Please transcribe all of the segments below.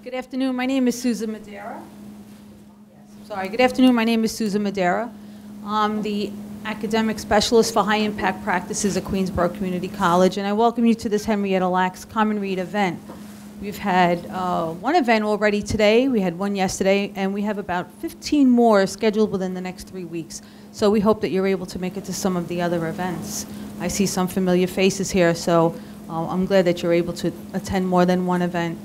Good afternoon. My name is Susan Madera. Sorry. Good afternoon. My name is Susan Madera. I'm the academic specialist for high impact practices at Queensborough Community College, and I welcome you to this Henrietta Lacks Common Read event. We've had one event already today. We had one yesterday, and we have about 15 more scheduled within the next 3 weeks. So we hope that you're able to make it to some of the other events. I see some familiar faces here, so I'm glad that you're able to attend more than one event.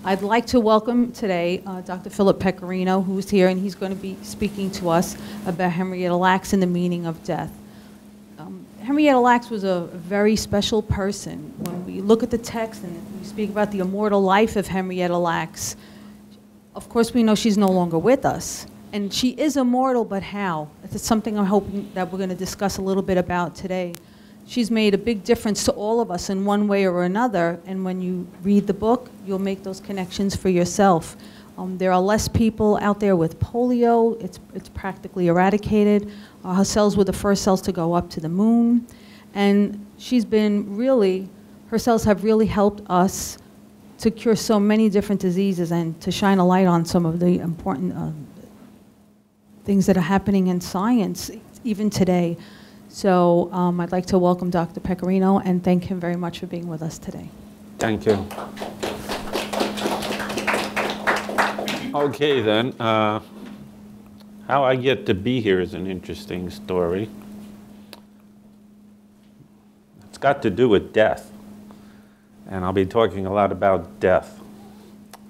I'd like to welcome today Dr. Philip Pecorino, who's here, and he's going to be speaking to us about Henrietta Lacks and the meaning of death. Henrietta Lacks was a very special person. When we look at the text and we speak about the immortal life of Henrietta Lacks, of course we know she's no longer with us. And she is immortal, but how? It's something I'm hoping that we're going to discuss a little bit about today. She's made a big difference to all of us in one way or another, and when you read the book, you'll make those connections for yourself. There are less people out there with polio. It's practically eradicated. Her cells were the first cells to go up to the moon, and she's been really, her cells have really helped us to cure so many different diseases and to shine a light on some of the important things that are happening in science, even today. So I'd like to welcome Dr. Pecorino and thank him very much for being with us today. Thank you. Okay then, how I get to be here is an interesting story. It's got to do with death, and I'll be talking a lot about death.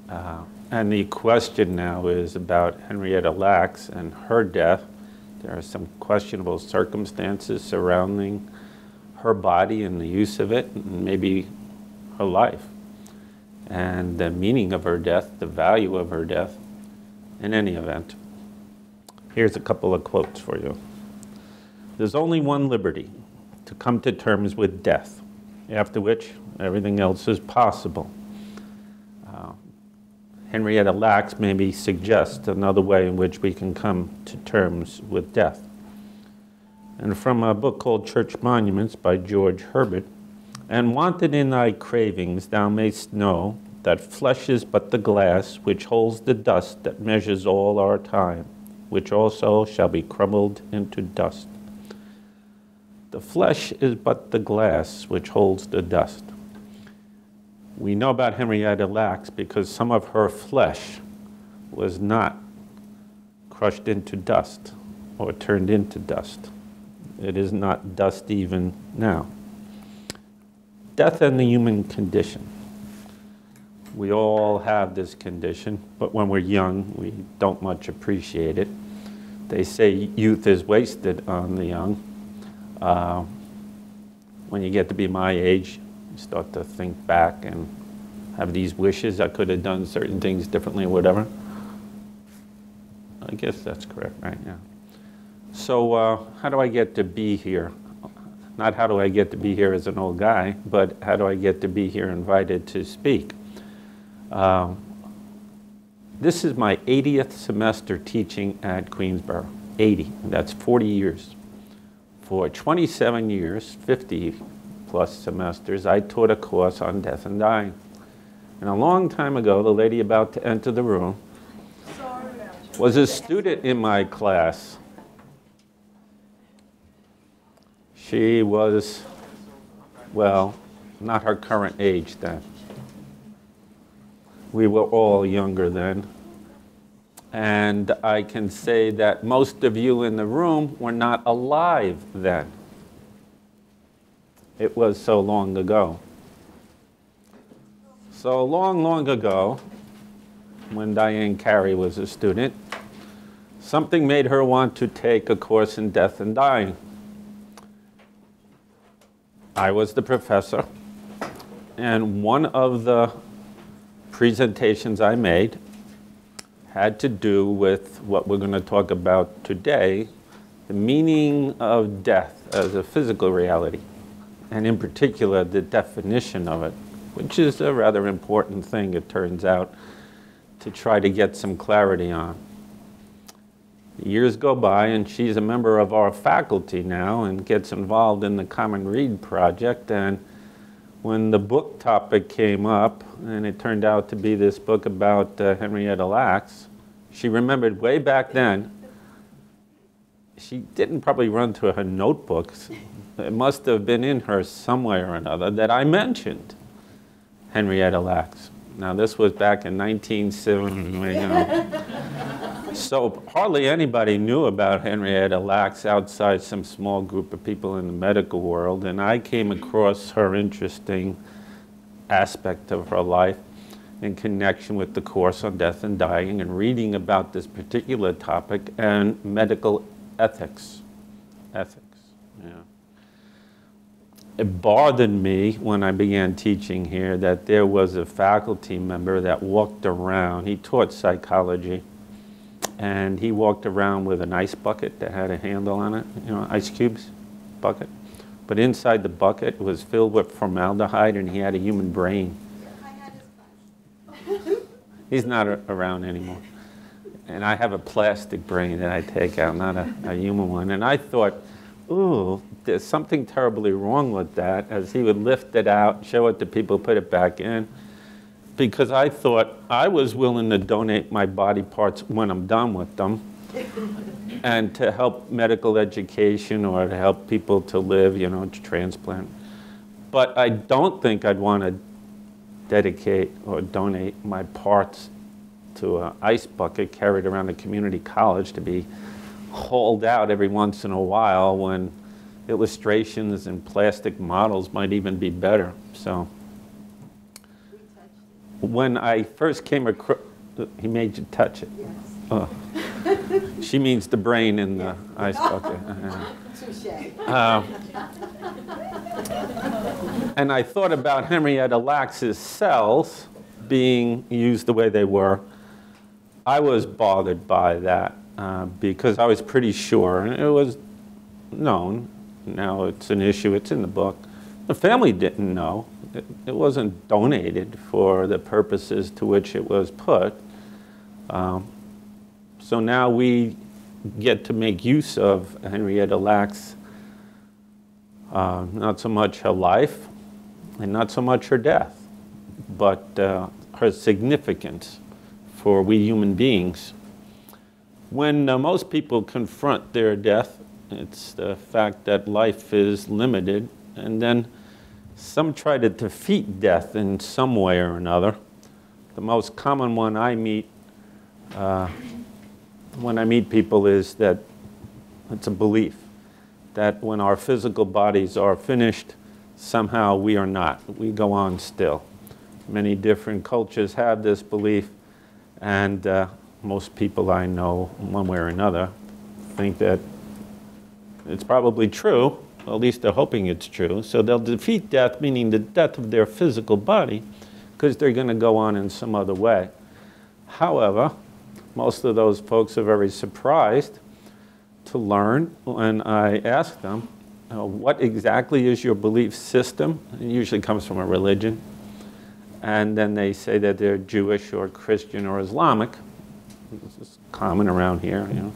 And the question now is about Henrietta Lacks and her death. There are some questionable circumstances surrounding her body and the use of it, and maybe her life, and the meaning of her death, the value of her death, in any event. Here's a couple of quotes for you. There's only one liberty, to come to terms with death, after which everything else is possible. Henrietta Lacks maybe suggests another way in which we can come to terms with death. And from a book called Church Monuments by George Herbert, and wanted in thy cravings thou mayst know that flesh is but the glass which holds the dust that measures all our time, which also shall be crumbled into dust. The flesh is but the glass which holds the dust. We know about Henrietta Lacks because some of her flesh was not crushed into dust or turned into dust. It is not dust even now. Death and the human condition. We all have this condition, but when we're young, we don't much appreciate it. They say youth is wasted on the young. When you get to be my age, you start to think back and have these wishes. I could have done certain things differently or whatever. I guess that's correct, right? Yeah. So how do I get to be here? Not how do I get to be here as an old guy, but how do I get to be here invited to speak? This is my 80th semester teaching at Queensborough. 80, that's 40 years. For 27 years, 50 plus semesters, I taught a course on death and dying. And a long time ago, the lady about to enter the room was a student in my class. She was, well, not her current age then. We were all younger then. And I can say that most of you in the room were not alive then. It was so long ago. So long, long ago, when Diane Carey was a student, something made her want to take a course in death and dying. I was the professor, and one of the presentations I made had to do with what we're going to talk about today, the meaning of death as a physical reality, and in particular, the definition of it, which is a rather important thing, it turns out, to try to get some clarity on. Years go by, and she's a member of our faculty now and gets involved in the Common Read project, and when the book topic came up, and it turned out to be this book about Henrietta Lacks, she remembered way back then, she didn't probably run to her notebooks. It must have been in her somewhere or another that I mentioned Henrietta Lacks. Now, this was back in 1970, you know. So hardly anybody knew about Henrietta Lacks outside some small group of people in the medical world, and I came across her interesting aspect of her life in connection with the course on death and dying and reading about this particular topic and medical ethics. Ethics, yeah. It bothered me when I began teaching here that there was a faculty member that walked around. He taught psychology, and he walked around with an ice bucket that had a handle on it, you know, ice cubes bucket. But inside the bucket was filled with formaldehyde, and he had a human brain. He's not around anymore. And I have a plastic brain that I take out, not a human one. And I thought, ooh, there's something terribly wrong with that, as he would lift it out, show it to people, put it back in. Because I thought I was willing to donate my body parts when I'm done with them and to help medical education or to help people to live, you know, to transplant. But I don't think I'd want to dedicate or donate my parts to an ice bucket carried around a community college to be hauled out every once in a while when illustrations and plastic models might even be better. So when I first came across, he made you touch it. Yes. Oh. She means the brain in the ice bucket. And I thought about Henrietta Lacks' cells being used the way they were. I was bothered by that because I was pretty sure, and it was known, now it's an issue, it's in the book. The family didn't know. It wasn't donated for the purposes to which it was put. So now we get to make use of Henrietta Lacks, not so much her life and not so much her death, but her significance for we human beings. When most people confront their death, it's the fact that life is limited, and then some try to defeat death in some way or another. The most common one I meet when I meet people is that it's a belief that when our physical bodies are finished, somehow we are not. We go on still. Many different cultures have this belief, and most people I know, one way or another, think that it's probably true. At least they're hoping it's true. So they'll defeat death, meaning the death of their physical body, because they're going to go on in some other way. However, most of those folks are very surprised to learn when I ask them, what exactly is your belief system? It usually comes from a religion. And then they say that they're Jewish or Christian or Islamic. This is common around here, you know.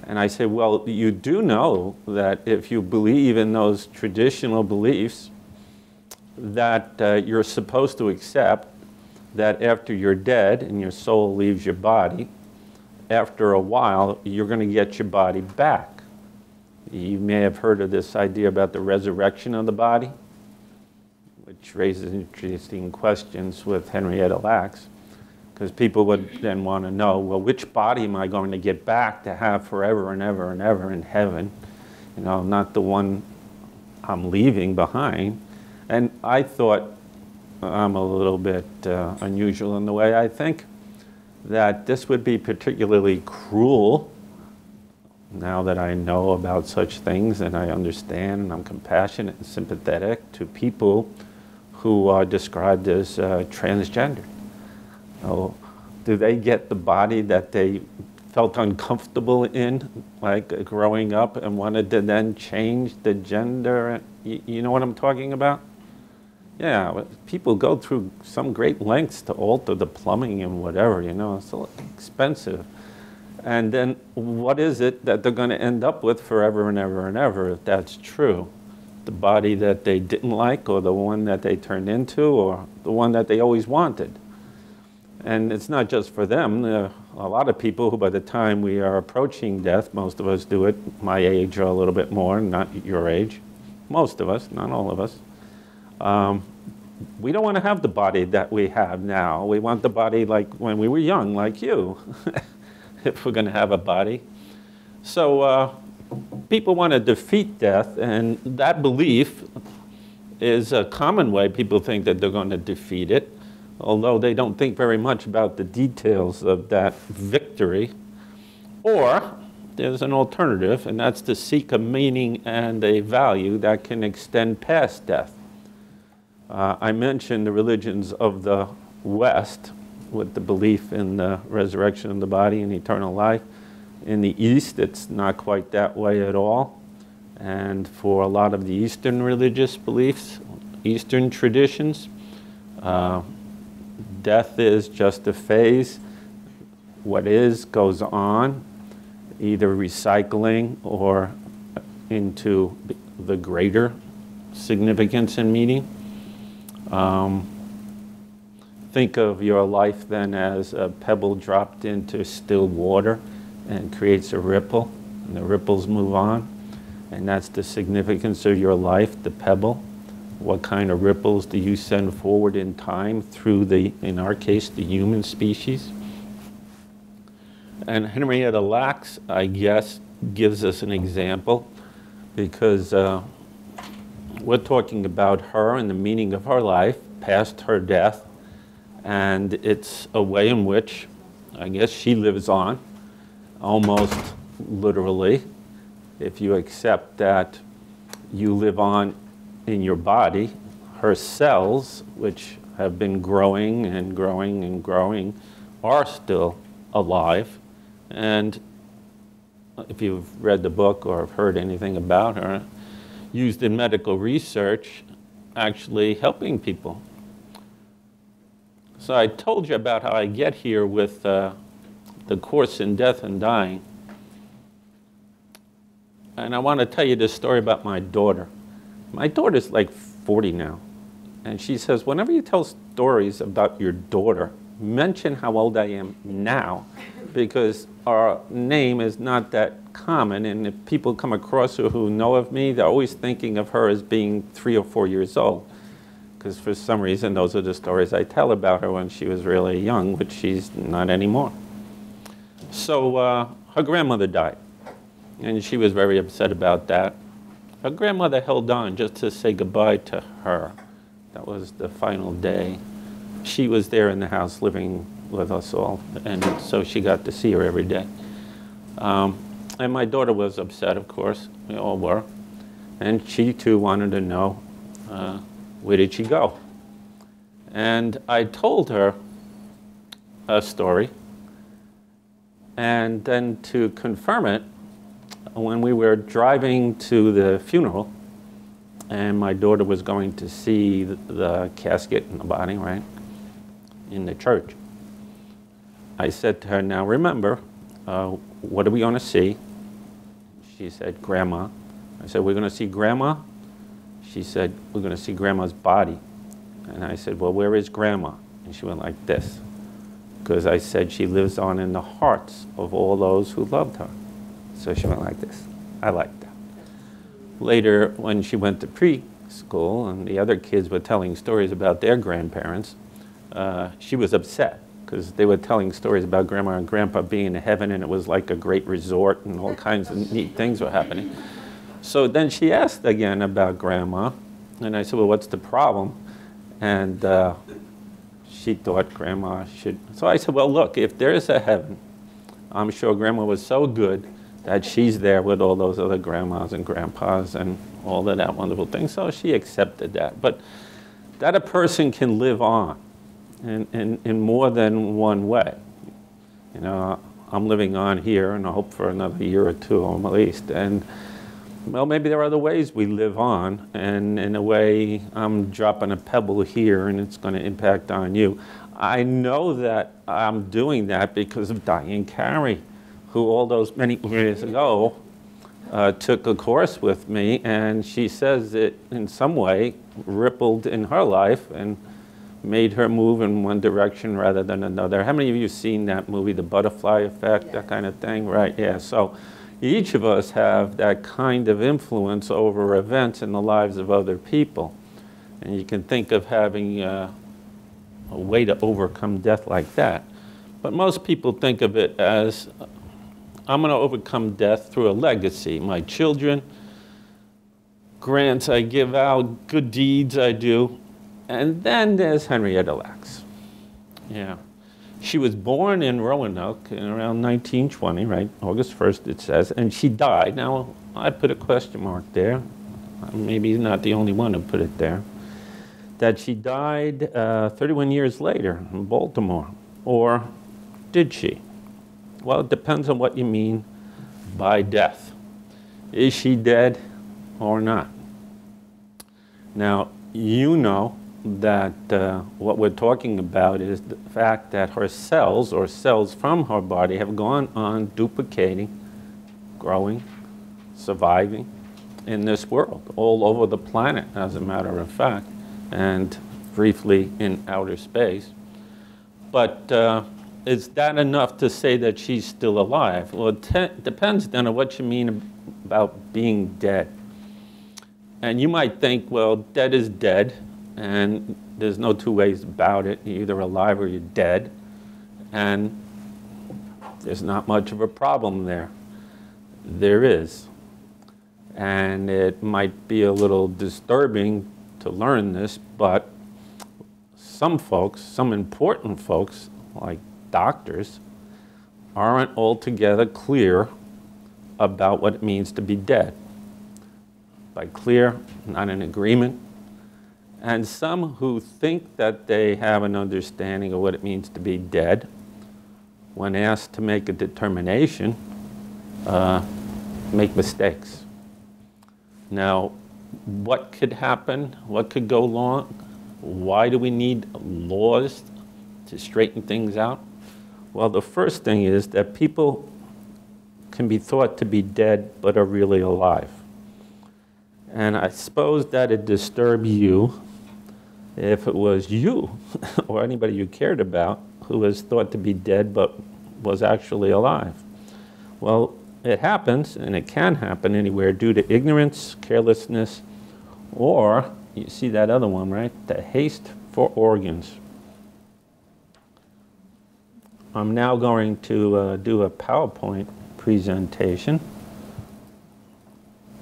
And I say, well, you do know that if you believe in those traditional beliefs, that you're supposed to accept that after you're dead and your soul leaves your body, after a while, you're going to get your body back. You may have heard of this idea about the resurrection of the body, which raises interesting questions with Henrietta Lacks, because people would then want to know, well, which body am I going to get back to have forever and ever and ever in heaven? You know, not the one I'm leaving behind. And I thought, I'm a little bit unusual in the way I think, that this would be particularly cruel now that I know about such things and I understand and I'm compassionate and sympathetic to people who are described as transgender. Oh, do they get the body that they felt uncomfortable in, like growing up, and wanted to then change the gender? You know what I'm talking about? Yeah, people go through some great lengths to alter the plumbing and whatever, you know, it's so expensive. And then what is it that they're going to end up with forever and ever and ever if that's true? the body that they didn't like, or the one that they turned into, or the one that they always wanted. And it's not just for them. A lot of people who, by the time we are approaching death, most of us do it my age or a little bit more, not your age. Most of us, not all of us. We don't want to have the body that we have now. We want the body like when we were young, like you, if we're going to have a body. So people want to defeat death, and that belief is a common way people think that they're going to defeat it, although they don't think very much about the details of that victory. Or there's an alternative, and that's to seek a meaning and a value that can extend past death. I mentioned the religions of the West with the belief in the resurrection of the body and eternal life. In the East, it's not quite that way at all. And for a lot of the Eastern religious beliefs, Eastern traditions, death is just a phase. What is goes on, either recycling or into the greater significance and meaning. Think of your life then as a pebble dropped into still water and creates a ripple, and the ripples move on. And that's the significance of your life, the pebble. What kind of ripples do you send forward in time through the, in our case, the human species? And Henrietta Lacks, I guess, gives us an example, because we're talking about her and the meaning of her life past her death, and it's a way in which, I guess, she lives on, almost literally, if you accept that you live on in your body. Her cells, which have been growing and growing and growing, are still alive. And if you've read the book or have heard anything about her, used in medical research, actually helping people. So I told you about how I get here with the course in death and dying. And I want to tell you this story about my daughter. My daughter's like 40 now. And she says, whenever you tell stories about your daughter, mention how old I am now, because our name is not that common, and if people come across her who know of me, they're always thinking of her as being 3 or 4 years old, because for some reason those are the stories I tell about her when she was really young, which she's not anymore. So her grandmother died, and she was very upset about that. Her grandmother held on just to say goodbye to her. That was the final day. She was there in the house living with us all, and so she got to see her every day. And my daughter was upset, of course. We all were. And she, too, wanted to know, where did she go? And I told her a story. And then to confirm it, when we were driving to the funeral, and my daughter was going to see the casket and the body, right, in the church, I said to her, now remember, what are we going to see? She said, Grandma. I said, we're going to see Grandma? She said, we're going to see Grandma's body. And I said, well, where is Grandma? And she went like this, because I said she lives on in the hearts of all those who loved her. So she went like this. I liked that. Later, when she went to preschool and the other kids were telling stories about their grandparents, she was upset, because they were telling stories about Grandma and Grandpa being in heaven, and it was like a great resort and all kinds of neat things were happening. So then she asked again about Grandma, and I said, well, what's the problem? And she thought Grandma should. So I said, well, look, if there's a heaven, I'm sure Grandma was so good that she's there with all those other grandmas and grandpas and all of that wonderful thing. So she accepted that. But that a person can live on in more than one way. You know, I'm living on here, and I hope for another year or two at least. And well, maybe there are other ways we live on, and in a way, I'm dropping a pebble here, and it's going to impact on you. I know that I'm doing that because of Diane Carey, who all those many years ago took a course with me, and she says it in some way rippled in her life and made her move in one direction rather than another. How many of you have seen that movie, The Butterfly Effect, that kind of thing? Right, yeah. So each of us have that kind of influence over events in the lives of other people. And you can think of having a way to overcome death like that. But most people think of it as, I'm going to overcome death through a legacy. My children, grants I give out, good deeds I do. And then there's Henrietta Lacks. Yeah. She was born in Roanoke in around 1920, right? August 1st, it says, and she died. Now, I put a question mark there. Maybe not the only one who put it there. That she died 31 years later in Baltimore. Or did she? Well, it depends on what you mean by death. Is she dead or not? Now, you know that what we're talking about is the fact that her cells, or cells from her body, have gone on duplicating, growing, surviving in this world, all over the planet, as a matter of fact, and briefly in outer space. But is that enough to say that she's still alive? Well, it depends then on what you mean about being dead. And you might think, well, dead is dead, and there's no two ways about it. You're either alive or you're dead, and there's not much of a problem there. There is. And it might be a little disturbing to learn this, but some folks, some important folks, like doctors, aren't altogether clear about what it means to be dead. By clear, not in agreement. And some who think that they have an understanding of what it means to be dead, when asked to make a determination, make mistakes. Now, what could happen? What could go wrong? Why do we need laws to straighten things out? Well, the first thing is that people can be thought to be dead but are really alive. And I suppose that it'd disturb you if it was you or anybody you cared about who was thought to be dead but was actually alive. Well, it happens, and it can happen anywhere, due to ignorance, carelessness, or, you see that other one, right? The haste for organs. I'm now going to do a PowerPoint presentation.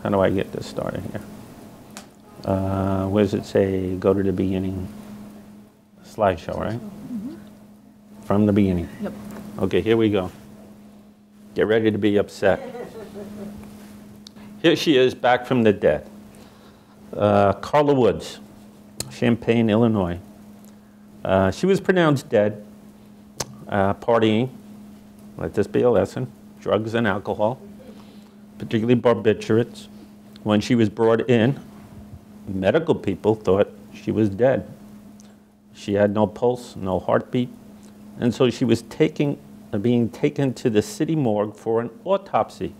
How do I get this started here? Where does it say go to the beginning? Slideshow, right? Mm-hmm. From the beginning. Yep. Okay, here we go. Get ready to be upset. Here she is, back from the dead. Carla Woods, Champaign, Illinois. She was pronounced dead, partying, let this be a lesson, drugs and alcohol, particularly barbiturates. When she was brought in, medical people thought she was dead. She had no pulse, no heartbeat, and so she was being taken to the city morgue for an autopsy.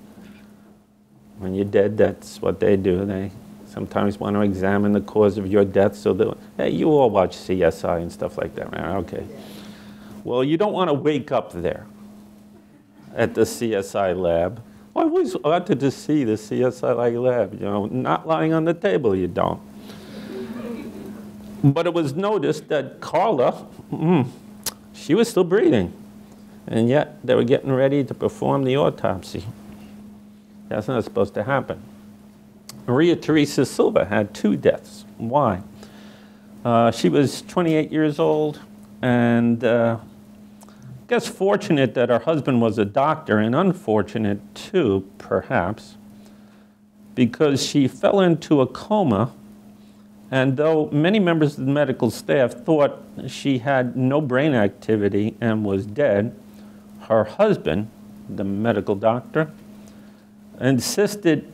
When you're dead, that's what they do. They sometimes want to examine the cause of your death, so that, hey, you all watch CSI and stuff like that, right? Okay. Well, you don't want to wake up there at the CSI lab. I always wanted to see the CSI lab, you know, not lying on the table, you don't. But it was noticed that Carla, she was still breathing. And yet they were getting ready to perform the autopsy. That's not supposed to happen. Maria Teresa Silva had 2 deaths. Why? She was 28 years old, and I guess fortunate that her husband was a doctor, and unfortunate too, perhaps, because she fell into a coma, and though many members of the medical staff thought she had no brain activity and was dead, her husband, the medical doctor, insisted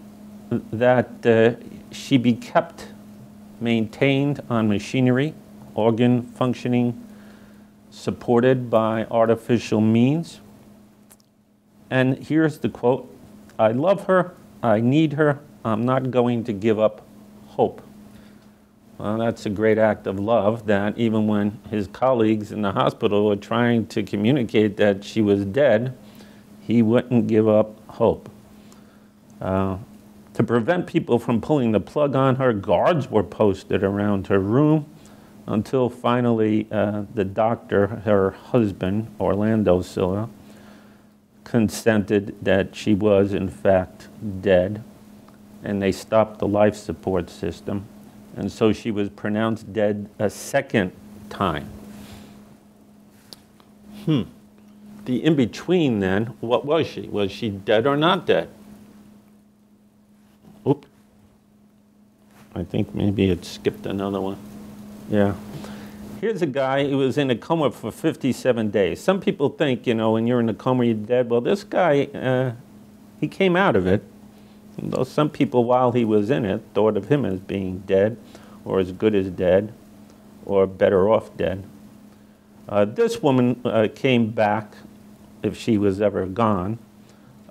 that she be kept maintained on machinery, organ functioning, supported by artificial means. And here's the quote, "I love her, I need her. I'm not going to give up hope. Well, that's a great act of love, that even when his colleagues in the hospital were trying to communicate that she was dead, he wouldn't give up hope. To prevent people from pulling the plug on her, guards were posted around her room until finally the doctor, her husband, Orlando Silla, consented that she was in fact dead, and they stopped the life support system. And so she was pronounced dead a second time. The in-between then, what was she? Was she dead or not dead? Oops. I think maybe it skipped another one. Yeah. Here's a guy who was in a coma for 57 days. Some people think, you know, when you're in a coma, you're dead. Well, this guy, he came out of it. Though some people, while he was in it, thought of him as being dead, or as good as dead, or better off dead. This woman came back, if she was ever gone,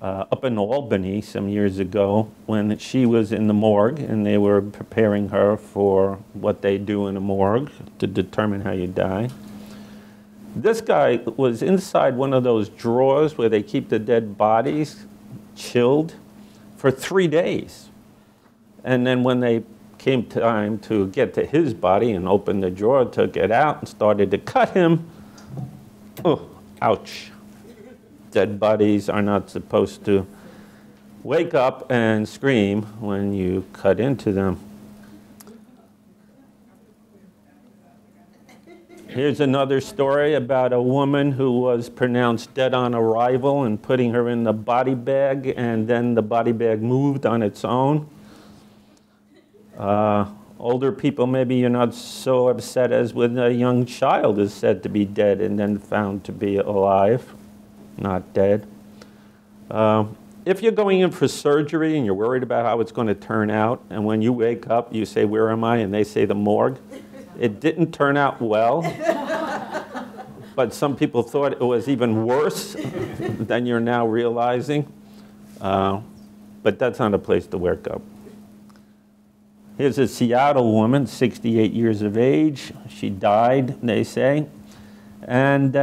up in Albany some years ago when she was in the morgue, and they were preparing her for what they do in a morgue to determine how you die. This guy was inside one of those drawers where they keep the dead bodies chilled for 3 days. And then when they came time to get to his body and open the drawer, took it out and started to cut him. Oh, ouch. Dead bodies are not supposed to wake up and scream when you cut into them. Here's another story about a woman who was pronounced dead on arrival and putting her in the body bag, and then the body bag moved on its own. Older people, maybe you're not so upset as when a young child is said to be dead and then found to be alive, not dead. If you're going in for surgery and you're worried about how it's going to turn out, and when you wake up, you say, "Where am I?" and they say, "The morgue," it didn't turn out well, but some people thought it was even worse than you're now realizing. But that's not a place to wake up. Here's a Seattle woman, 68 years of age. She died, they say, and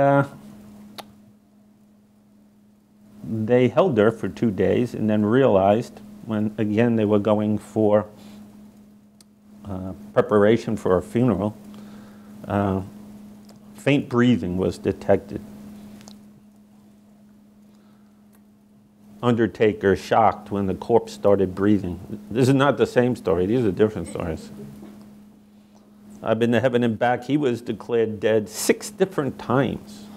they held her for 2 days and then realized, when again they were going for preparation for a funeral, faint breathing was detected. Undertaker shocked when the corpse started breathing. This is not the same story. These are different stories. I've been to heaven and back. He was declared dead 6 different times.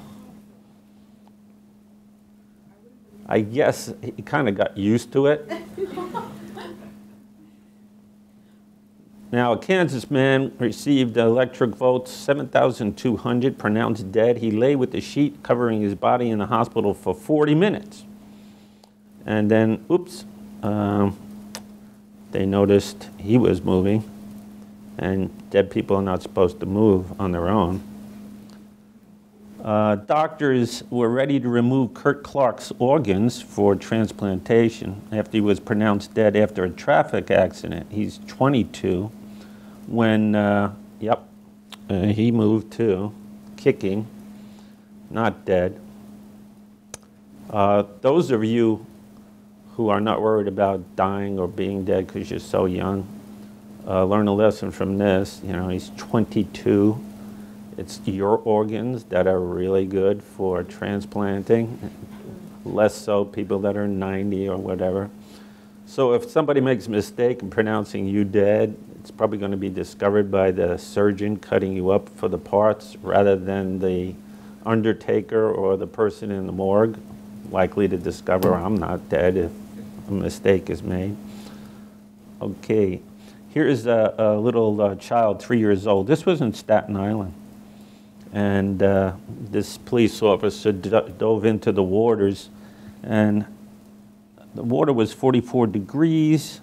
I guess he kind of got used to it. Now, a Kansas man received electric votes, 7,200, pronounced dead. He lay with the sheet covering his body in the hospital for 40 minutes. And then, oops, they noticed he was moving, and dead people are not supposed to move on their own. Doctors were ready to remove Kurt Clark's organs for transplantation after he was pronounced dead after a traffic accident. He's 22 when, he moved too, kicking, not dead. Those of you who are not worried about dying or being dead because you're so young, learn a lesson from this. You know, he's 22. It's your organs that are really good for transplanting, less so people that are 90 or whatever. So if somebody makes a mistake in pronouncing you dead, it's probably going to be discovered by the surgeon cutting you up for the parts rather than the undertaker or the person in the morgue, likely to discover I'm not dead if a mistake is made. Okay, here's a little child, 3 years old. This was in Staten Island. And this police officer dove into the waters, and the water was 44 degrees,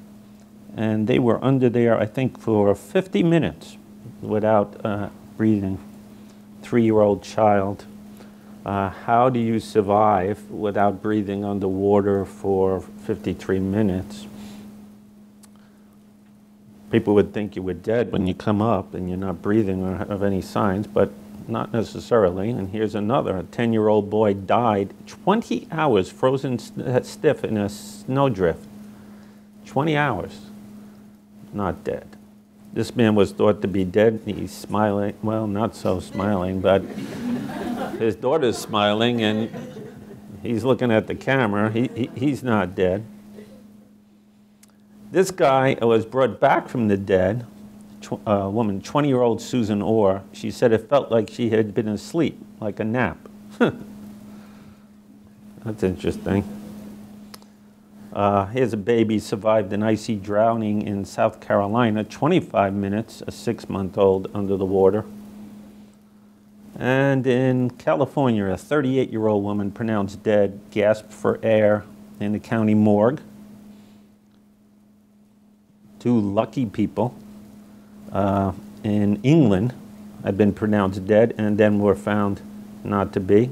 and they were under there, I think, for 50 minutes without breathing. 3-year-old child. How do you survive without breathing underwater for 53 minutes? People would think you were dead when you come up and you're not breathing or have any signs, but not necessarily. And here's another. A 10-year-old boy died 20 hours frozen stiff in a snowdrift. 20 hours. Not dead. This man was thought to be dead. He's smiling. Well, not so smiling, but his daughter's smiling, and he's looking at the camera. He's not dead. This guy was brought back from the dead, a woman, 20-year-old Susan Orr. She said it felt like she had been asleep, like a nap. That's interesting. Here's a baby survived an icy drowning in South Carolina, 25 minutes, a 6-month-old under the water. And in California, a 38-year-old woman pronounced dead, gasped for air in the county morgue. 2 lucky people in England had been pronounced dead and then were found not to be.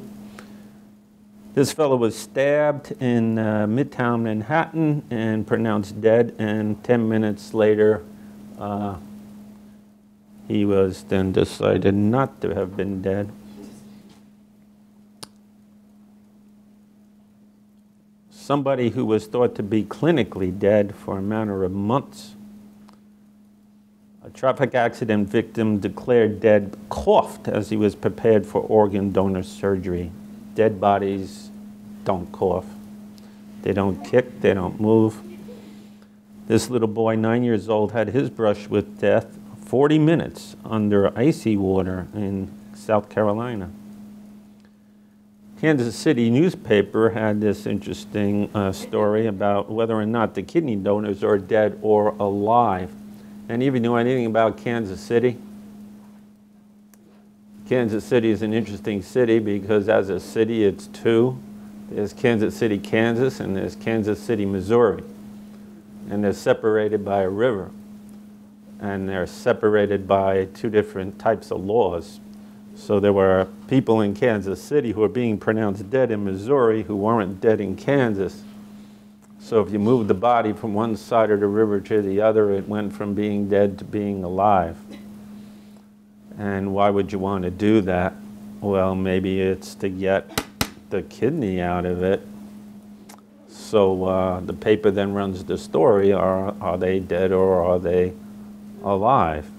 This fellow was stabbed in Midtown Manhattan and pronounced dead, and 10 minutes later he was then decided not to have been dead. Somebody who was thought to be clinically dead for a matter of months. A traffic accident victim declared dead, coughed as he was prepared for organ donor surgery. Dead bodies don't cough. They don't kick, they don't move. This little boy, 9 years old, had his brush with death 40 minutes under icy water in South Carolina. Kansas City newspaper had this interesting story about whether or not the kidney donors are dead or alive. Any of you know anything about Kansas City? Kansas City is an interesting city because as a city it's 2. There's Kansas City, Kansas, and there's Kansas City, Missouri. And they're separated by a river. And they're separated by 2 different types of laws. So there were people in Kansas City who were being pronounced dead in Missouri who weren't dead in Kansas. So if you moved the body from one side of the river to the other, it went from being dead to being alive. And why would you want to do that? Well, maybe it's to get the kidney out of it. So the paper then runs the story, are they dead or are they alive?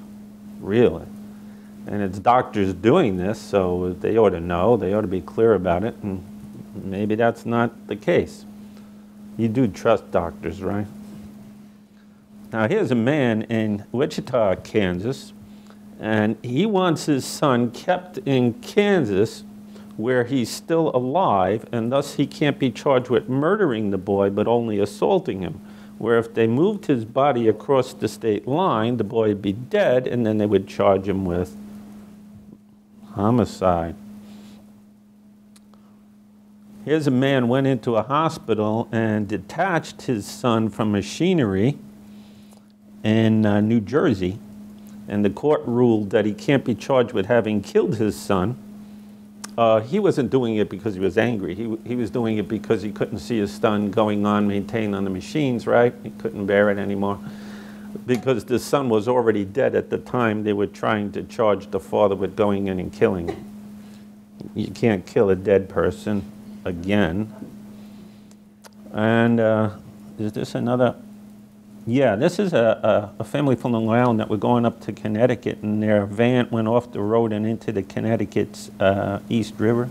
Really? And it's doctors doing this, so they ought to know, they ought to be clear about it, and maybe that's not the case. You do trust doctors, right? Now here's a man in Wichita, Kansas, and he wants his son kept in Kansas where he's still alive, and thus he can't be charged with murdering the boy, but only assaulting him. Where if they moved his body across the state line, the boy would be dead, and then they would charge him with homicide. Here's a man went into a hospital and detached his son from machinery in New Jersey, and the court ruled that he can't be charged with having killed his son. He wasn't doing it because he was angry. He was doing it because he couldn't see his son going on, maintained on the machines, right? He couldn't bear it anymore. Because the son was already dead at the time, they were trying to charge the father with going in and killing him. You can't kill a dead person again. And is this another? Yeah, this is a family from Long Island that were going up to Connecticut, and their van went off the road and into the Connecticut's East River.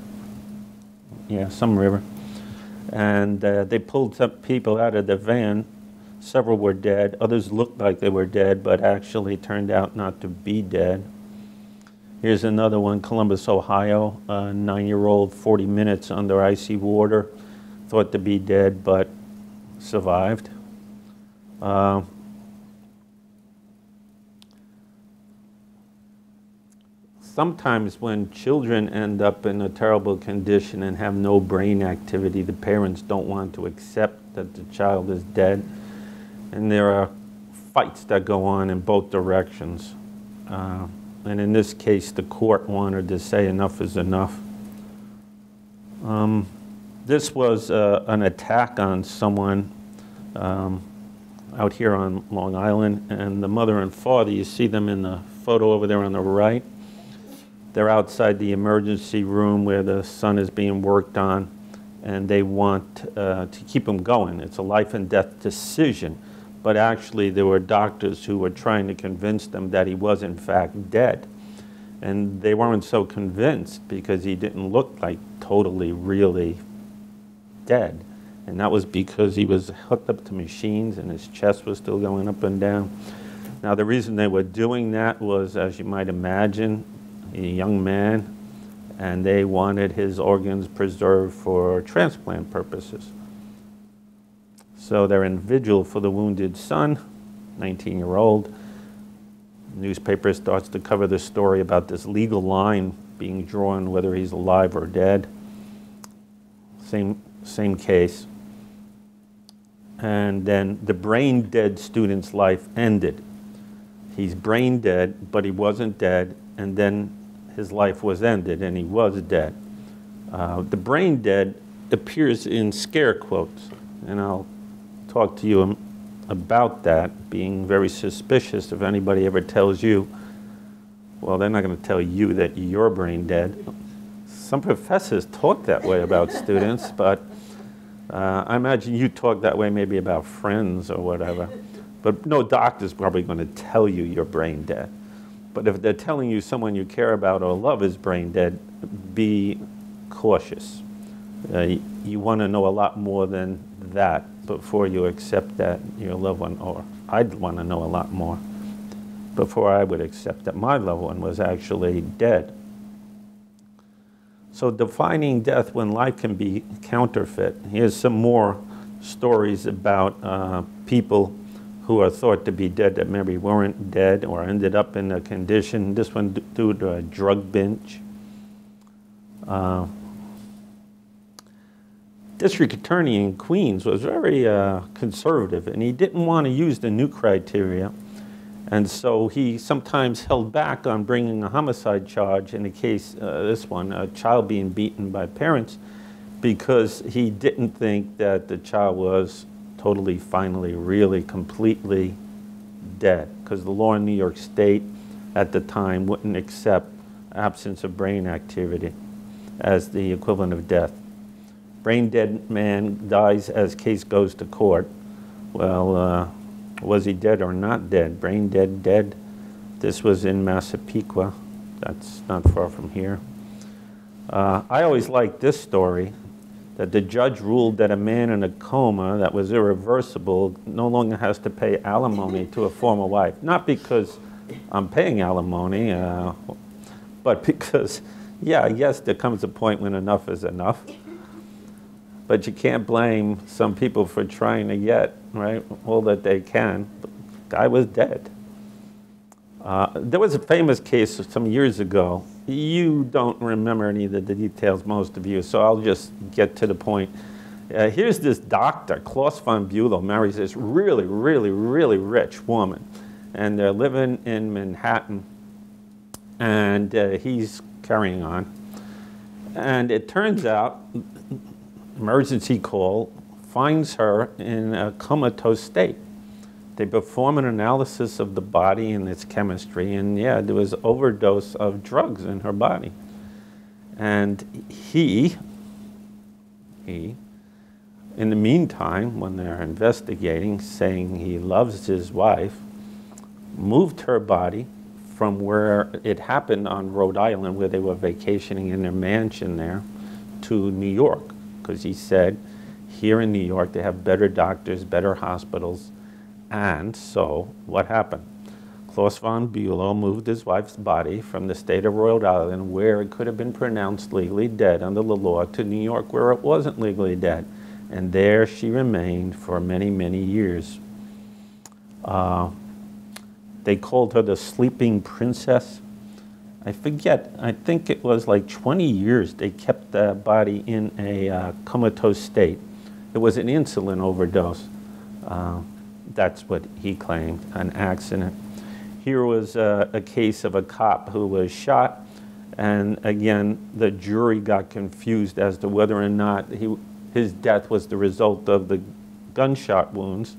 Yeah, some river. And they pulled some people out of the van. Several were dead. Others looked like they were dead, but actually turned out not to be dead. Here's another one, Columbus, Ohio, a 9-year-old, 40 minutes under icy water, thought to be dead, but survived. Sometimes when children end up in a terrible condition and have no brain activity, the parents don't want to accept that the child is dead. And there are fights that go on in both directions. And in this case, the court wanted to say enough is enough. This was an attack on someone out here on Long Island, and the mother and father, you see them in the photo over there on the right. They're outside the emergency room where the son is being worked on, and they want to keep him going. It's a life and death decision, but actually there were doctors who were trying to convince them that he was in fact dead. And they weren't so convinced because he didn't look like totally, really dead. And that was because he was hooked up to machines and his chest was still going up and down. Now the reason they were doing that was, as you might imagine, a young man, and they wanted his organs preserved for transplant purposes. So they're in vigil for the wounded son, 19-year-old. Newspaper starts to cover the story about this legal line being drawn, whether he's alive or dead. Same case. And then the brain dead student's life ended. He's brain dead, but he wasn't dead, and then his life was ended, and he was dead. The brain dead appears in scare quotes, and I'll talk to you about that, being very suspicious if anybody ever tells you, well, they're not going to tell you that you're brain dead. Some professors talk that way about students, but I imagine you talk that way maybe about friends or whatever. But no doctor's probably going to tell you you're brain dead. But if they're telling you someone you care about or love is brain dead, be cautious. You want to know a lot more than that before you accept that your loved one, or I'd want to know a lot more before I would accept that my loved one was actually dead. So defining death when life can be counterfeit. Here's some more stories about people who are thought to be dead that maybe weren't dead or ended up in a condition, this one due to a drug binge. District Attorney in Queens was very conservative, and he didn't want to use the new criteria, and so he sometimes held back on bringing a homicide charge in the case, this one, a child being beaten by parents, because he didn't think that the child was totally, finally, really, completely dead, because the law in New York State at the time wouldn't accept absence of brain activity as the equivalent of death. Brain dead man dies as case goes to court. Well, was he dead or not dead? Brain dead, dead. This was in Massapequa. That's not far from here. I always liked this story, that the judge ruled that a man in a coma that was irreversible no longer has to pay alimony to a former wife. Not because I'm paying alimony, but because, yeah, yes, there comes a point when enough is enough. But you can't blame some people for trying to get, right, all that they can. The guy was dead. There was a famous case some years ago. You don't remember any of the details, most of you, so I'll just get to the point. Here's this doctor, Klaus von Bülow, marries this really, really, really rich woman. And they're living in Manhattan, and he's carrying on. And it turns out, emergency call finds her in a comatose state. They perform an analysis of the body and its chemistry, and yeah, there was overdose of drugs in her body. And he, in the meantime, when they're investigating, saying he loves his wife, moved her body from where it happened on Rhode Island, where they were vacationing in their mansion there, to New York, because he said, here in New York, they have better doctors, better hospitals. And so, what happened? Klaus von Bülow moved his wife's body from the state of Rhode Island, where it could have been pronounced legally dead under the law, to New York, where it wasn't legally dead. And there she remained for many, many years. They called her the sleeping princess. I forget, I think it was like 20 years they kept the body in a comatose state. It was an insulin overdose. That's what he claimed, an accident. Here was a case of a cop who was shot, and again, the jury got confused as to whether or not his death was the result of the gunshot wounds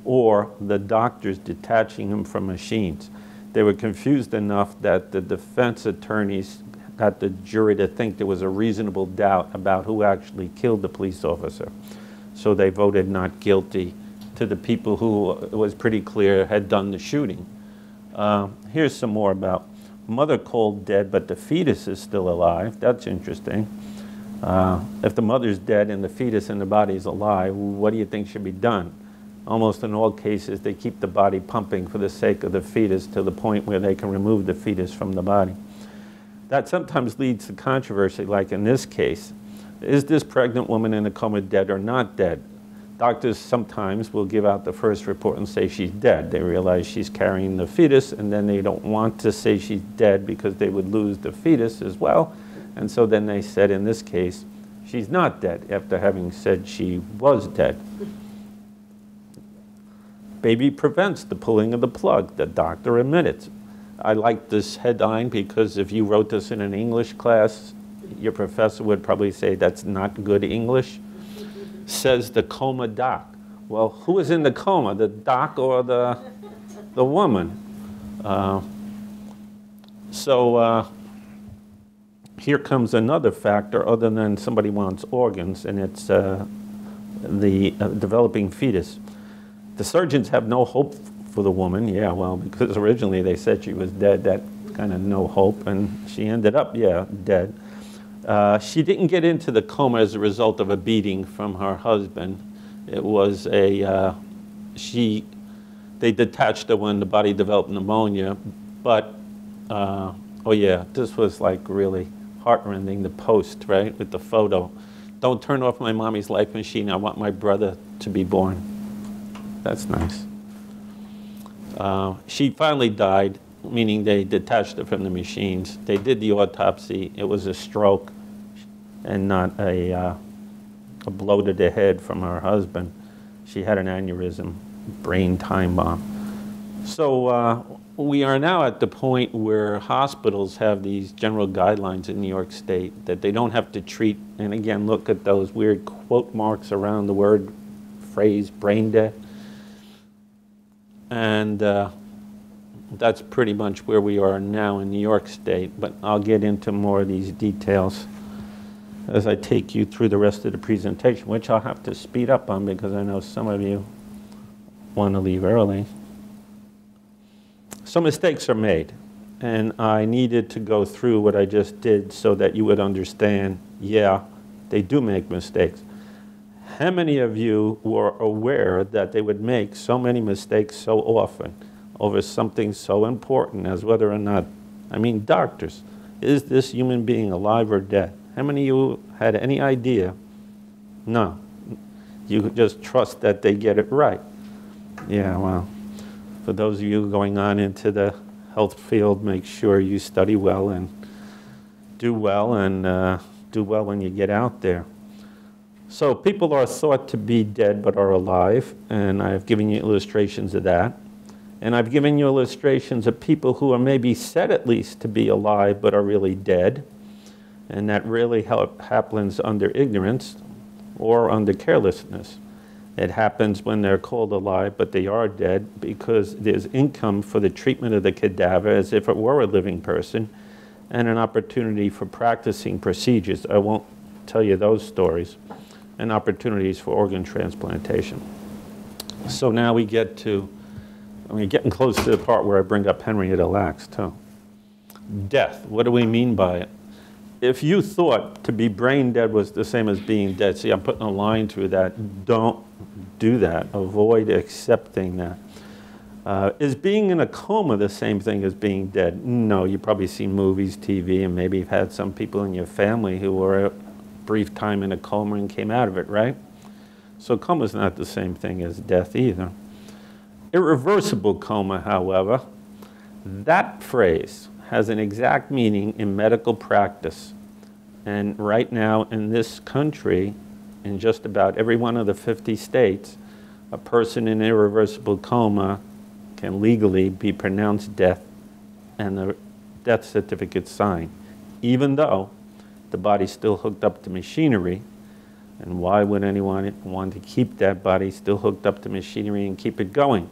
or the doctors detaching him from machines. They were confused enough that the defense attorneys got the jury to think there was a reasonable doubt about who actually killed the police officer. So they voted not guilty to the people who, it was pretty clear, had done the shooting. Here's some more about mother called dead, but the fetus is still alive. That's interesting. If the mother's dead and the fetus in the body is alive, what do you think should be done? Almost in all cases, they keep the body pumping for the sake of the fetus to the point where they can remove the fetus from the body. That sometimes leads to controversy, like in this case. Is this pregnant woman in a coma dead or not dead? Doctors sometimes will give out the first report and say she's dead. They realize she's carrying the fetus, and then they don't want to say she's dead because they would lose the fetus as well. And so then they said, in this case, she's not dead, after having said she was dead. Baby prevents the pulling of the plug. The doctor admits. I like this headline because if you wrote this in an English class, your professor would probably say that's not good English. Says the coma doc. Well, who is in the coma, the doc or the woman? Here comes another factor other than somebody wants organs, and it's the developing fetus. The surgeons have no hope for the woman. Yeah, well, because originally they said she was dead, that kind of no hope, and she ended up, yeah, dead. She didn't get into the coma as a result of a beating from her husband. It was they detached her when the body developed pneumonia, but, oh yeah, this was like really heartrending, the post, right, with the photo. Don't turn off my mommy's life machine, I want my brother to be born. That's nice. She finally died, meaning they detached her from the machines. They did the autopsy. It was a stroke and not a blow to the head from her husband. She had an aneurysm, brain time bomb. So we are now at the point where hospitals have these general guidelines in New York State that they don't have to treat, and again, look at those weird quote marks around the word, phrase, brain dead. And that's pretty much where we are now in New York State, but I'll get into more of these details as I take you through the rest of the presentation, which I'll have to speed up on because I know some of you want to leave early. Some mistakes are made, and I needed to go through what I just did so that you would understand, yeah, they do make mistakes. How many of you were aware that they would make so many mistakes so often over something so important as whether or not, I mean, doctors, is this human being alive or dead? How many of you had any idea? No. You just trust that they get it right. Yeah, well, for those of you going on into the health field, make sure you study well and do well when you get out there. So people are thought to be dead but are alive, and I've given you illustrations of that. And I've given you illustrations of people who are maybe said at least to be alive but are really dead. And that really happens under ignorance or under carelessness. It happens when they're called alive but they are dead because there's income for the treatment of the cadaver as if it were a living person and an opportunity for practicing procedures. I won't tell you those stories. And opportunities for organ transplantation. So now we get to, we're getting close to the part where I bring up Henrietta Lacks too. Death, what do we mean by it? If you thought to be brain dead was the same as being dead, see, I'm putting a line through that, don't do that, avoid accepting that. Is being in a coma the same thing as being dead? No, you've probably seen movies, TV, and maybe you've had some people in your family who were brief time in a coma and came out of it, right? So coma is not the same thing as death either. Irreversible coma, however, that phrase has an exact meaning in medical practice. And right now in this country, in just about every one of the 50 states, a person in irreversible coma can legally be pronounced dead and the death certificate signed, even though the body's still hooked up to machinery, And why would anyone want to keep that body still hooked up to machinery and keep it going?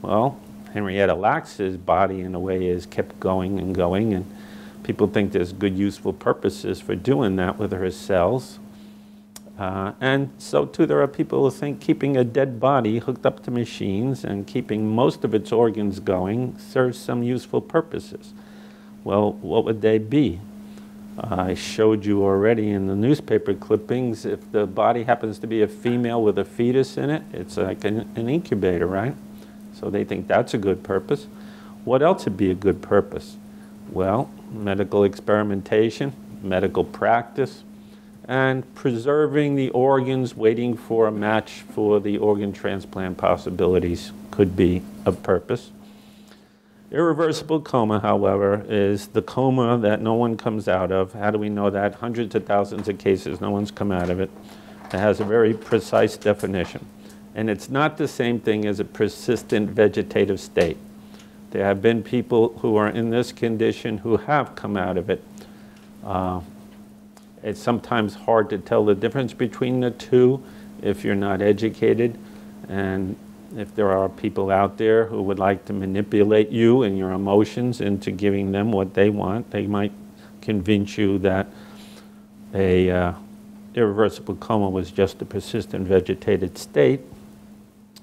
Well, Henrietta Lacks' body, in a way, is kept going, and people think there's good, useful purposes for doing that with her cells. And so, too, there are people who think keeping a dead body hooked up to machines and keeping most of its organs going serves some useful purposes. Well, what would they be? I showed you already in the newspaper clippings, if the body happens to be a female with a fetus in it, it's like an incubator, right? So they think that's a good purpose. What else would be a good purpose? Well, medical experimentation, medical practice, and preserving the organs, waiting for a match for the organ transplant possibilities could be of purpose. Irreversible coma, however, is the coma that no one comes out of. How do we know that? Hundreds of thousands of cases, no one's come out of it. It has a very precise definition. And it's not the same thing as a persistent vegetative state. There have been people who are in this condition who have come out of it. It's sometimes hard to tell the difference between the two if you're not educated, and if there are people out there who would like to manipulate you and your emotions into giving them what they want, they might convince you that a irreversible coma was just a persistent vegetated state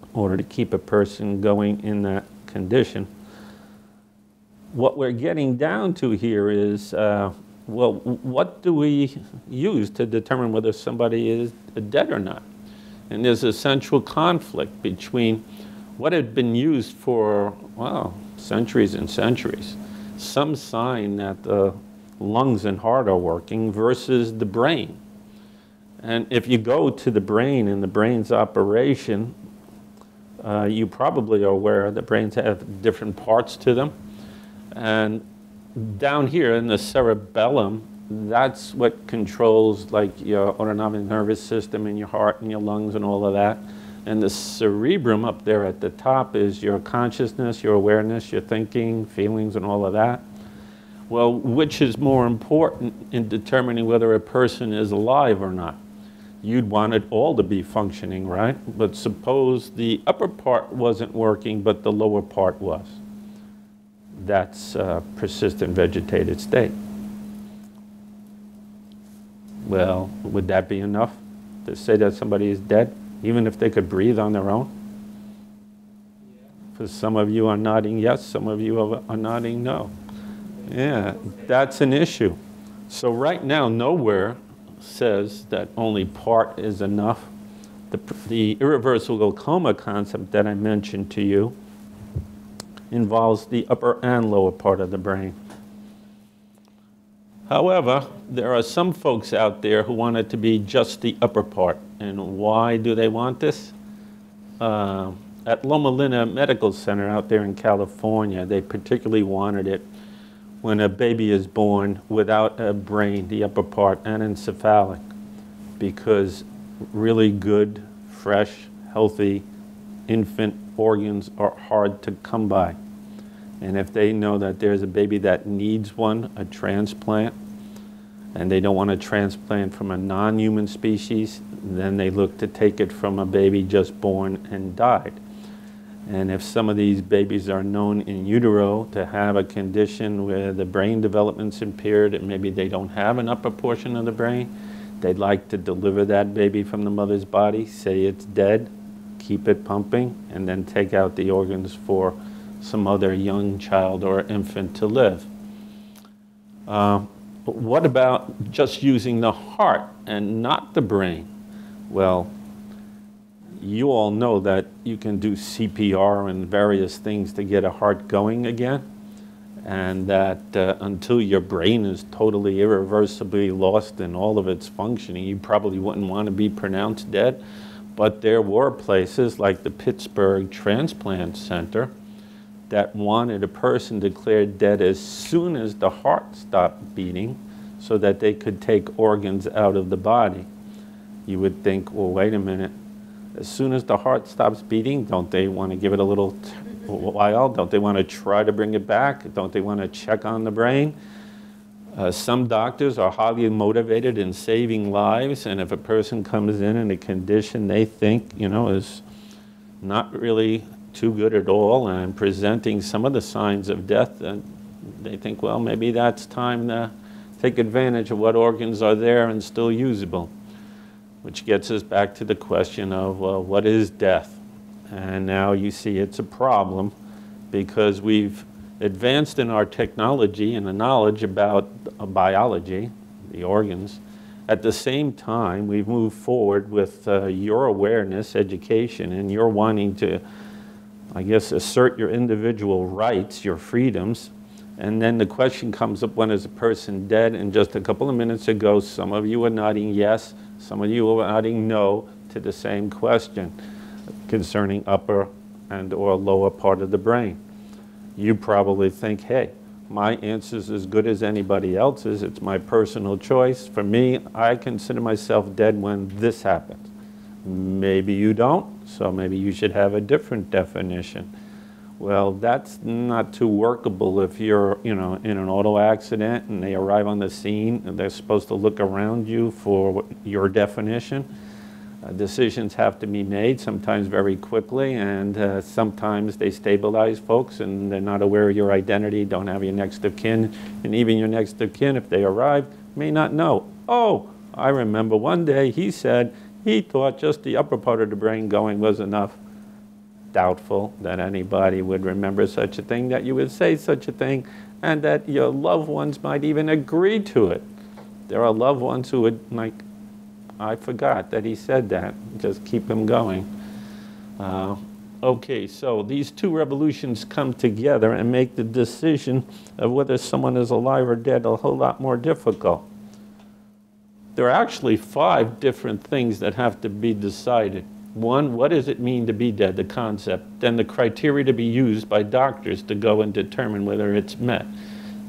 in order to keep a person going in that condition. What we're getting down to here is, well, what do we use to determine whether somebody is dead or not? And there's a central conflict between what had been used for, well, centuries and centuries, some sign that the lungs and heart are working, versus the brain. And if you go to the brain and the brain's operation, you probably are aware that brains have different parts to them. And down here in the cerebellum, that's what controls like your autonomic nervous system and your heart and your lungs and all of that. And the cerebrum up there at the top is your consciousness, your awareness, your thinking, feelings, and all of that. Well, which is more important in determining whether a person is alive or not? You'd want it all to be functioning, right? But suppose the upper part wasn't working, but the lower part was. That's a persistent vegetated state. Well, would that be enough to say that somebody is dead, even if they could breathe on their own? For some of you are nodding yes, some of you are nodding no. Yeah, that's an issue. So right now, nowhere says that only part is enough. The irreversible coma concept that I mentioned to you involves the upper and lower part of the brain. However, there are some folks out there who want it to be just the upper part. And why do they want this? At Loma Linda Medical Center out there in California, they particularly wanted it when a baby is born without a brain, the upper part, anencephalic, because really good, fresh, healthy infant organs are hard to come by. And if they know that there's a baby that needs one, a transplant, and they don't want a transplant from a non-human species, then they look to take it from a baby just born and died. And if some of these babies are known in utero to have a condition where the brain development's impaired and maybe they don't have an upper portion of the brain, they'd like to deliver that baby from the mother's body, say it's dead, keep it pumping, and then take out the organs for some other young child or infant to live. But what about just using the heart and not the brain? Well, you all know that you can do CPR and various things to get a heart going again, and that until your brain is totally irreversibly lost in all of its functioning, you probably wouldn't want to be pronounced dead. But there were places like the Pittsburgh Transplant Center that wanted a person declared dead as soon as the heart stopped beating so that they could take organs out of the body. You would think, well, wait a minute. As soon as the heart stops beating, don't they want to give it a little while? Don't they want to try to bring it back? Don't they want to check on the brain? Some doctors are highly motivated in saving lives, and if a person comes in a condition they think, is not really too good at all and presenting some of the signs of death, then they think, well, maybe that's time to take advantage of what organs are there and still usable, which gets us back to the question of, well, what is death? And now you see it's a problem because we've advanced in our technology and the knowledge about biology, the organs. At the same time, we've moved forward with your awareness, education, and you're wanting to, I guess, assert your individual rights, your freedoms. And then the question comes up, when is a person dead? And just a couple of minutes ago, some of you were nodding yes, some of you were nodding no to the same question concerning upper and or lower part of the brain. You probably think, hey, my answer's as good as anybody else's. It's my personal choice. For me, I consider myself dead when this happens. Maybe you don't, so maybe you should have a different definition. Well, that's not too workable if you're, in an auto accident and they arrive on the scene and they're supposed to look around you for your definition. Decisions have to be made, sometimes very quickly, and sometimes they stabilize folks and they're not aware of your identity, don't have your next of kin, and even your next of kin, if they arrive, may not know. Oh, I remember one day he said he thought just the upper part of the brain going was enough. Doubtful that anybody would remember such a thing, that you would say such a thing, and that your loved ones might even agree to it. There are loved ones who would, like, I forgot that he said that. Just keep him going. Okay, so these two revolutions come together and make the decision of whether someone is alive or dead a whole lot more difficult. There are actually 5 different things that have to be decided. 1, what does it mean to be dead, the concept? Then the criteria to be used by doctors to go and determine whether it's met.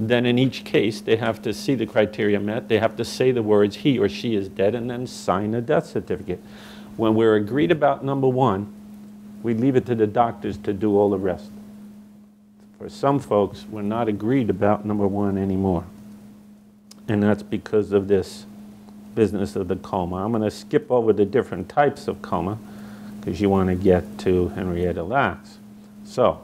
Then in each case, they have to see the criteria met, they have to say the words, he or she is dead, and then sign a death certificate. When we're agreed about number 1, we leave it to the doctors to do all the rest. For some folks, we're not agreed about number 1 anymore. And that's because of this business of the coma. I'm going to skip over the different types of coma, because you want to get to Henrietta Lacks. So,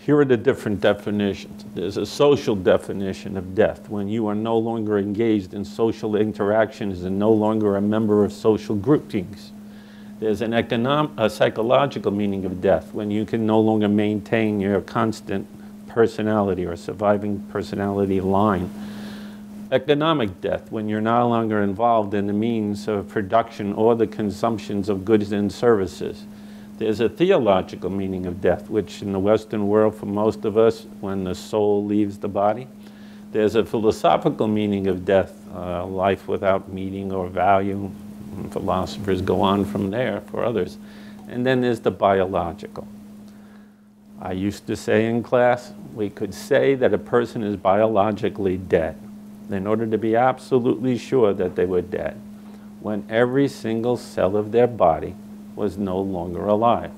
here are the different definitions. There's a social definition of death, when you are no longer engaged in social interactions and no longer a member of social groupings. There's a psychological meaning of death, when you can no longer maintain your constant personality or surviving personality line. Economic death, when you're no longer involved in the means of production or the consumptions of goods and services. There's a theological meaning of death, which in the Western world, for most of us, when the soul leaves the body. There's a philosophical meaning of death, life without meaning or value. And philosophers go on from there for others. And then there's the biological. I used to say in class, we could say that a person is biologically dead in order to be absolutely sure that they were dead, when every single cell of their body was no longer alive.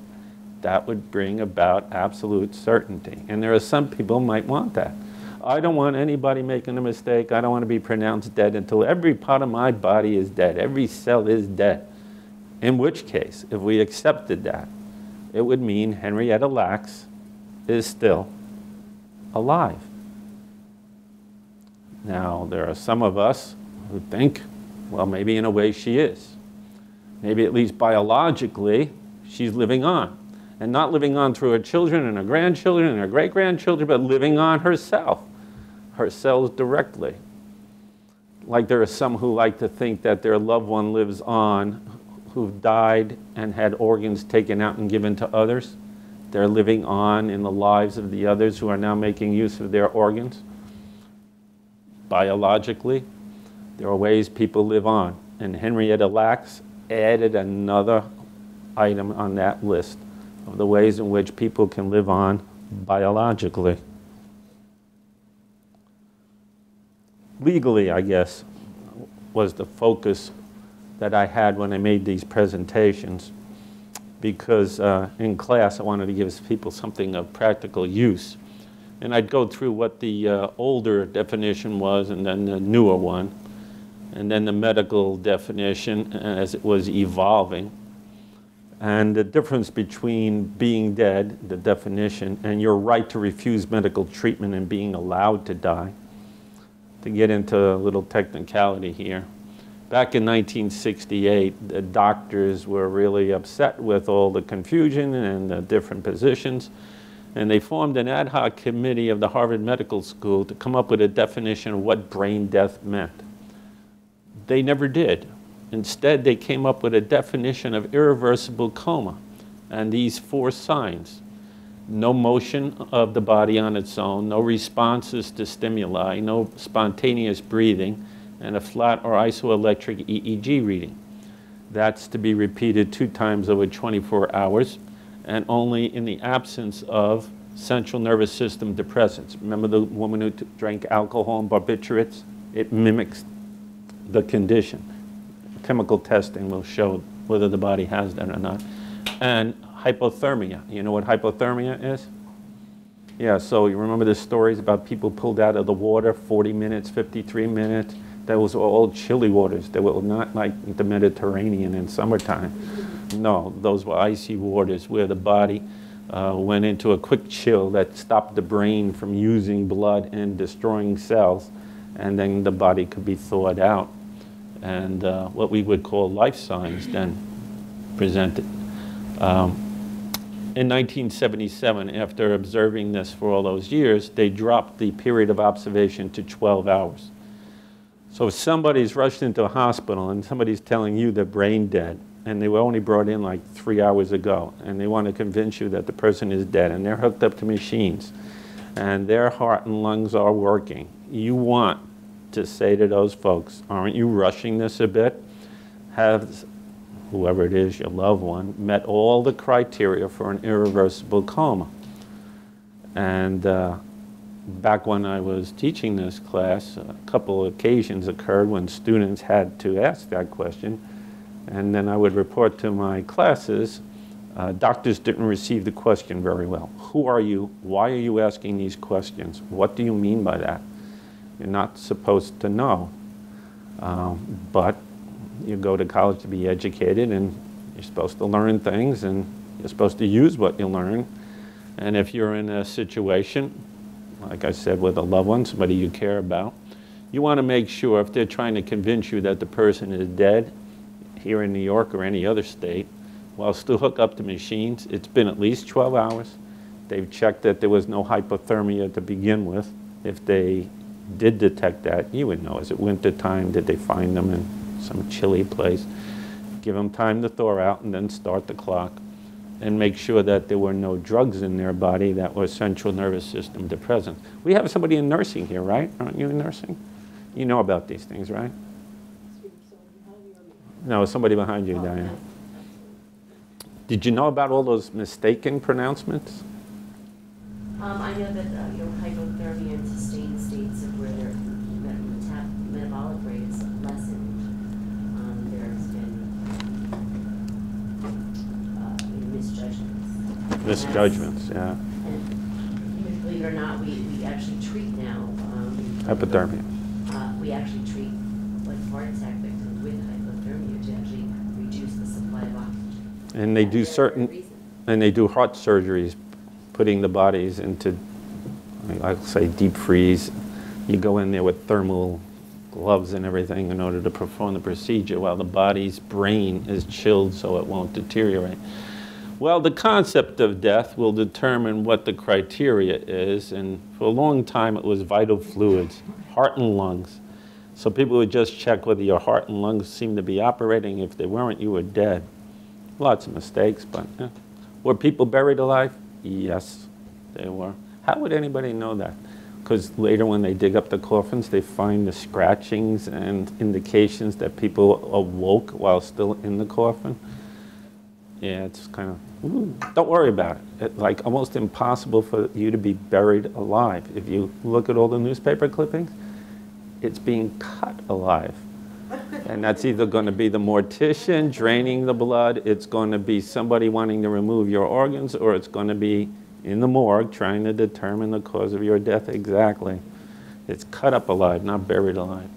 That would bring about absolute certainty. And there are some people who might want that. I don't want anybody making a mistake. I don't want to be pronounced dead until every part of my body is dead. Every cell is dead. In which case, if we accepted that, it would mean Henrietta Lacks is still alive. Now, there are some of us who think, well, maybe in a way she is. Maybe at least biologically, she's living on. And not living on through her children and her grandchildren and her great-grandchildren, but living on herself, her cells directly. Like there are some who like to think that their loved one lives on, who've died and had organs taken out and given to others. They're living on in the lives of the others who are now making use of their organs. Biologically, there are ways people live on. And Henrietta Lacks added another item on that list of the ways in which people can live on biologically. Legally, I guess, was the focus that I had when I made these presentations, because in class I wanted to give people something of practical use. And I'd go through what the older definition was and then the newer one, and then the medical definition as it was evolving. And the difference between being dead, the definition, and your right to refuse medical treatment and being allowed to die. To get into a little technicality here. Back in 1968, the doctors were really upset with all the confusion and the different positions, and they formed an ad hoc committee of the Harvard Medical School to come up with a definition of what brain death meant. They never did. Instead, they came up with a definition of irreversible coma, and these 4 signs: no motion of the body on its own, no responses to stimuli, no spontaneous breathing, and a flat or isoelectric EEG reading. That's to be repeated 2 times over 24 hours, and only in the absence of central nervous system depressants. Remember the woman who drank alcohol and barbiturates? It mimics the condition. Chemical testing will show whether the body has that or not. And hypothermia. You know what hypothermia is? Yeah, so you remember the stories about people pulled out of the water, 40 minutes, 53 minutes? That was all chilly waters. They were not like the Mediterranean in summertime. No, those were icy waters where the body went into a quick chill that stopped the brain from using blood and destroying cells, and then the body could be thawed out. And what we would call life signs then presented. In 1977, after observing this for all those years, they dropped the period of observation to 12 hours. So if somebody's rushed into a hospital and somebody's telling you they're brain dead, and they were only brought in like 3 hours ago, and they want to convince you that the person is dead, and they're hooked up to machines, and their heart and lungs are working, you want to say to those folks, aren't you rushing this a bit? Have whoever it is, your loved one, met all the criteria for an irreversible coma? And back when I was teaching this class, a couple of occasions occurred when students had to ask that question. And then I would report to my classes, doctors didn't receive the question very well. Who are you? Why are you asking these questions? What do you mean by that? You're not supposed to know. But you go to college to be educated, and you're supposed to learn things, and you're supposed to use what you learn. And if you're in a situation, like I said, with a loved one, somebody you care about, you want to make sure if they're trying to convince you that the person is dead here in New York or any other state, while still hooked up to machines, it's been at least 12 hours. They've checked that there was no hypothermia to begin with. If they did detect that, you would know. Is it winter time? Did they find them in some chilly place? Give them time to thaw out and then start the clock, and make sure that there were no drugs in their body that were central nervous system depressants. We have somebody in nursing here, right? Aren't you in nursing? You know about these things, right? No, somebody behind you, Diane. Did you know about all those mistaken pronouncements? I know that hypothermia and sustained states of where their metabolic rate is lessened. There's been misjudgments. Misjudgments, yeah. And believe it or not, we actually treat now. Hypothermia. We actually treat like heart attack victims with hypothermia to actually reduce the supply of oxygen. And they do heart surgeries, putting the bodies into, I'll say, deep freeze. You go in there with thermal gloves and everything in order to perform the procedure while the body's brain is chilled so it won't deteriorate. Well, the concept of death will determine what the criteria is, and for a long time it was vital fluids, heart and lungs. So people would just check whether your heart and lungs seemed to be operating. If they weren't, you were dead. Lots of mistakes, but were people buried alive? Yes, they were. How would anybody know that? Because later when they dig up the coffins, they find the scratchings and indications that people awoke while still in the coffin. Yeah, it's kind of, don't worry about it. It's like almost impossible for you to be buried alive. If you look at all the newspaper clippings, it's being cut alive. And that's either going to be the mortician draining the blood, it's going to be somebody wanting to remove your organs, or it's going to be in the morgue trying to determine the cause of your death exactly. It's cut up alive, not buried alive.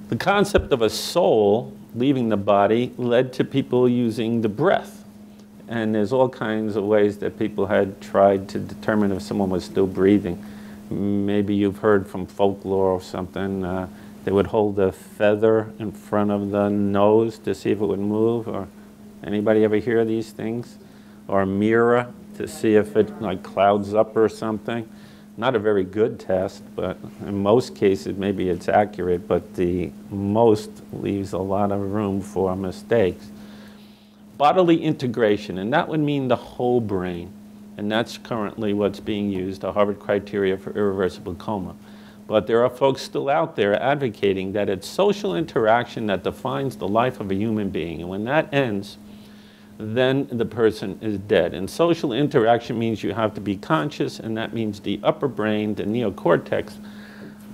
The concept of a soul leaving the body led to people using the breath. And there's all kinds of ways that people had tried to determine if someone was still breathing. Maybe you've heard from folklore or something. They would hold a feather in front of the nose to see if it would move. Or anybody ever hear these things? Or a mirror to see if it like clouds up or something. Not a very good test, but in most cases maybe it's accurate, but the most leaves a lot of room for mistakes. Bodily integration, and that would mean the whole brain, and that's currently what's being used, the Harvard criteria for irreversible coma. But there are folks still out there advocating that it's social interaction that defines the life of a human being, and when that ends, then the person is dead. And social interaction means you have to be conscious, and that means the upper brain, the neocortex.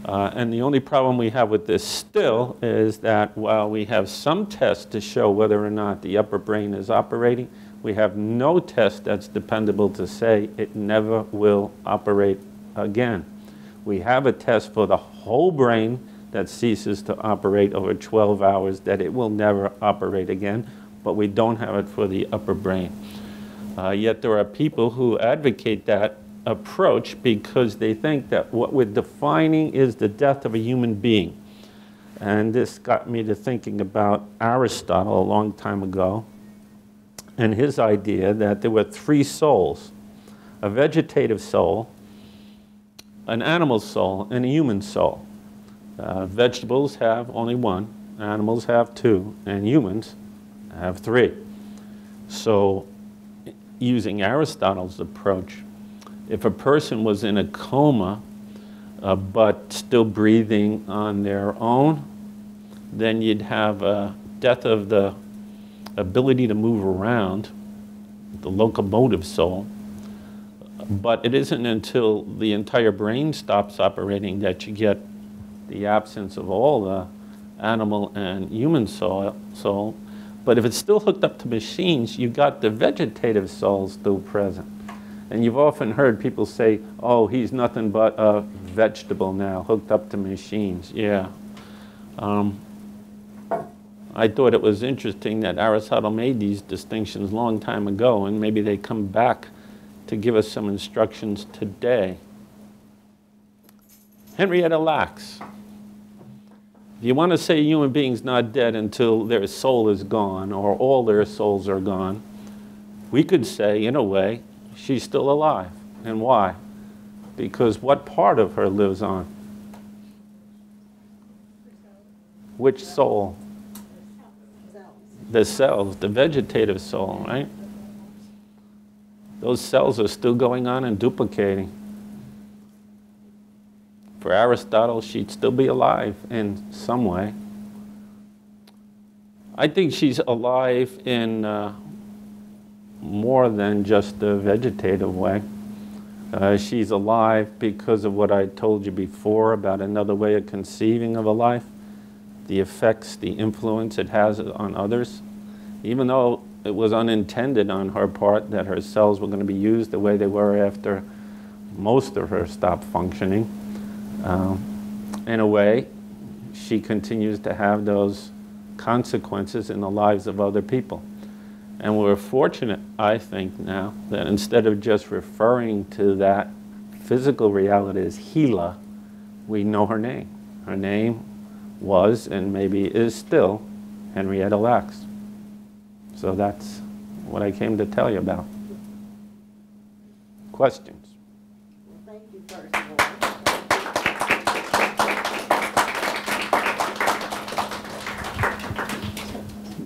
And the only problem we have with this still is that while we have some tests to show whether or not the upper brain is operating, we have no test that's dependable to say it never will operate again. We have a test for the whole brain that ceases to operate over 12 hours that it will never operate again, but we don't have it for the upper brain. Yet there are people who advocate that approach because they think that what we're defining is the death of a human being. And this got me to thinking about Aristotle a long time ago and his idea that there were three souls: a vegetative soul, an animal soul, and a human soul. Vegetables have only one, animals have two, and humans have three. So using Aristotle's approach, if a person was in a coma but still breathing on their own, then you'd have a death of the ability to move around, the locomotive soul. But it isn't until the entire brain stops operating that you get the absence of all the animal and human soul. But if it's still hooked up to machines, you've got the vegetative soul still present. And you've often heard people say, oh, he's nothing but a vegetable now, hooked up to machines. Yeah. I thought it was interesting that Aristotle made these distinctions a long time ago, and maybe they come back to give us some instructions today. Henrietta Lacks. If you want to say a human being's not dead until their soul is gone or all their souls are gone, we could say, in a way, she's still alive. And why? Because what part of her lives on? Which soul? The cells, the vegetative soul, right? Those cells are still going on and duplicating. For Aristotle, she'd still be alive in some way. I think she's alive in more than just the vegetative way. She's alive because of what I told you before about another way of conceiving of a life, the effects, the influence it has on others. Even though it was unintended on her part that her cells were going to be used the way they were after most of her stopped functioning, in a way, she continues to have those consequences in the lives of other people. And we're fortunate, I think, now, that instead of just referring to that physical reality as Gila, we know her name. Her name was, and maybe is still, Henrietta Lacks. So that's what I came to tell you about. Questions? Well, thank you, first of all.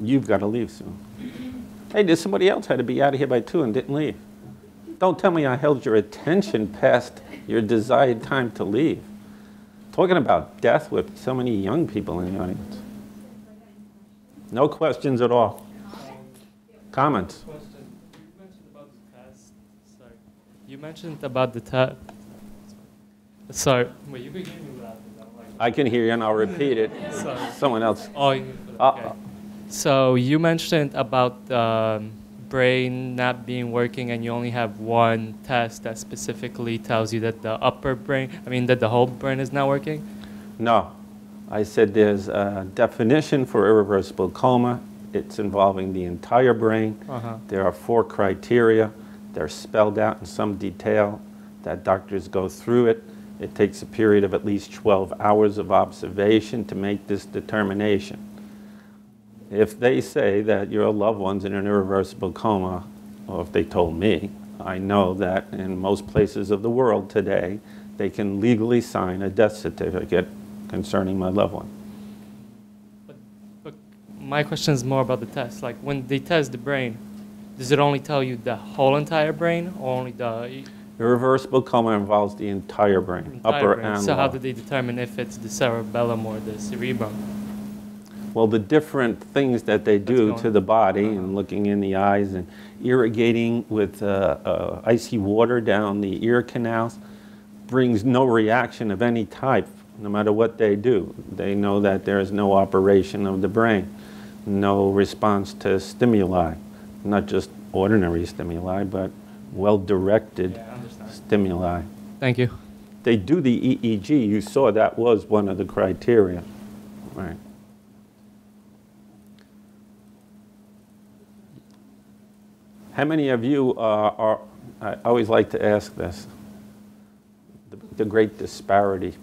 You've got to leave soon. Hey, there's somebody else had to be out of here by 2 and didn't leave. Don't tell me I held your attention past your desired time to leave. Talking about death with so many young people in the audience. No questions at all. Comments? Question. You mentioned about the test. Sorry. You mentioned about the test. Sorry. Wait, you can hear me loud. I can hear you and I'll repeat it. Sorry. Someone else. Oh, okay. So you mentioned about brain not being working and you only have one test that specifically tells you that the upper brain, that the whole brain is not working? No. I said there's a definition for irreversible coma. It's involving the entire brain. There are 4 criteria. They're spelled out in some detail that doctors go through it. It takes a period of at least 12 hours of observation to make this determination. If they say that your loved one's in an irreversible coma, or if they told me, I know that in most places of the world today, they can legally sign a death certificate concerning my loved one. But my question is more about the test. Like when they test the brain, does it only tell you the whole entire brain or only the... Irreversible coma involves the entire brain, upper and lower. So how do they determine if it's the cerebellum or the cerebrum? Well, the different things that they do to the body and looking in the eyes and irrigating with icy water down the ear canals brings no reaction of any type, no matter what they do. They know that there is no operation of the brain, no response to stimuli, not just ordinary stimuli, but well-directed stimuli. Thank you. They do the EEG. You saw that was one of the criteria. Right. How many of you are, I always like to ask this, the great disparity.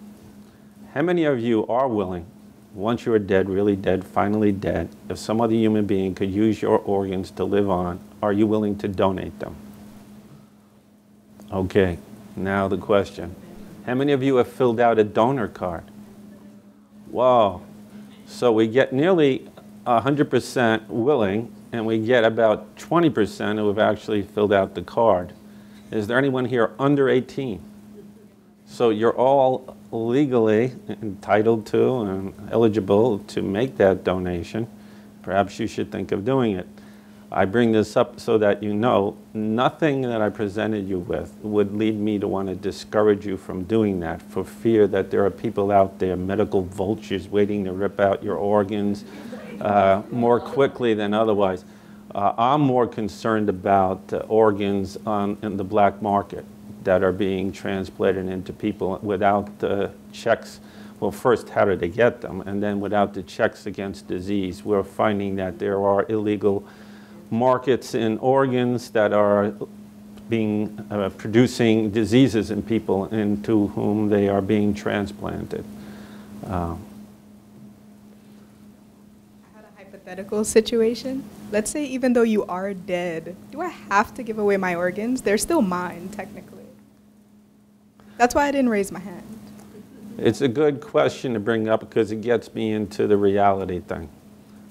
How many of you are willing, once you're dead, really dead, finally dead, if some other human being could use your organs to live on, are you willing to donate them? Okay, now the question. How many of you have filled out a donor card? Wow. So we get nearly 100% willing, and we get about 20% who have actually filled out the card. Is there anyone here under 18? So you're all legally entitled to and eligible to make that donation. Perhaps you should think of doing it. I bring this up so that you know nothing that I presented you with would lead me to want to discourage you from doing that for fear that there are people out there, medical vultures, waiting to rip out your organs more quickly than otherwise. I'm more concerned about organs in the black market that are being transplanted into people without checks. Well, first, how did they get them? And then without the checks against disease. We're finding that there are illegal markets in organs that are being producing diseases in people into whom they are being transplanted. Hypothetical situation. Let's say even though you are dead, do I have to give away my organs? They're still mine, technically. That's why I didn't raise my hand. It's a good question to bring up because it gets me into the reality thing.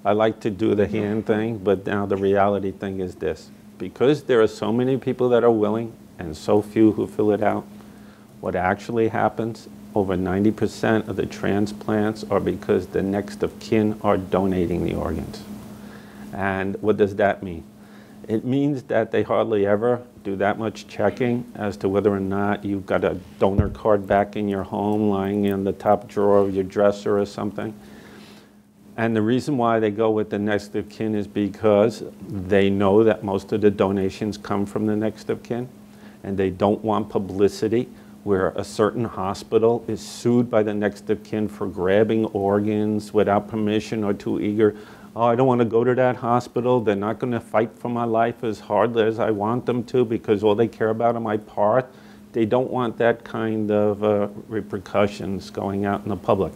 I like to do the hand thing, but now the reality thing is this. Because there are so many people that are willing and so few who fill it out, what actually happens, over 90% of the transplants are because the next of kin are donating the organs. And what does that mean? It means that they hardly ever do that much checking as to whether or not you've got a donor card back in your home lying in the top drawer of your dresser or something. And the reason why they go with the next of kin is because they know that most of the donations come from the next of kin, and they don't want publicity where a certain hospital is sued by the next of kin for grabbing organs without permission or too eager. Oh, I don't want to go to that hospital. They're not going to fight for my life as hard as I want them to because all they care about are my part. They don't want that kind of repercussions going out in the public.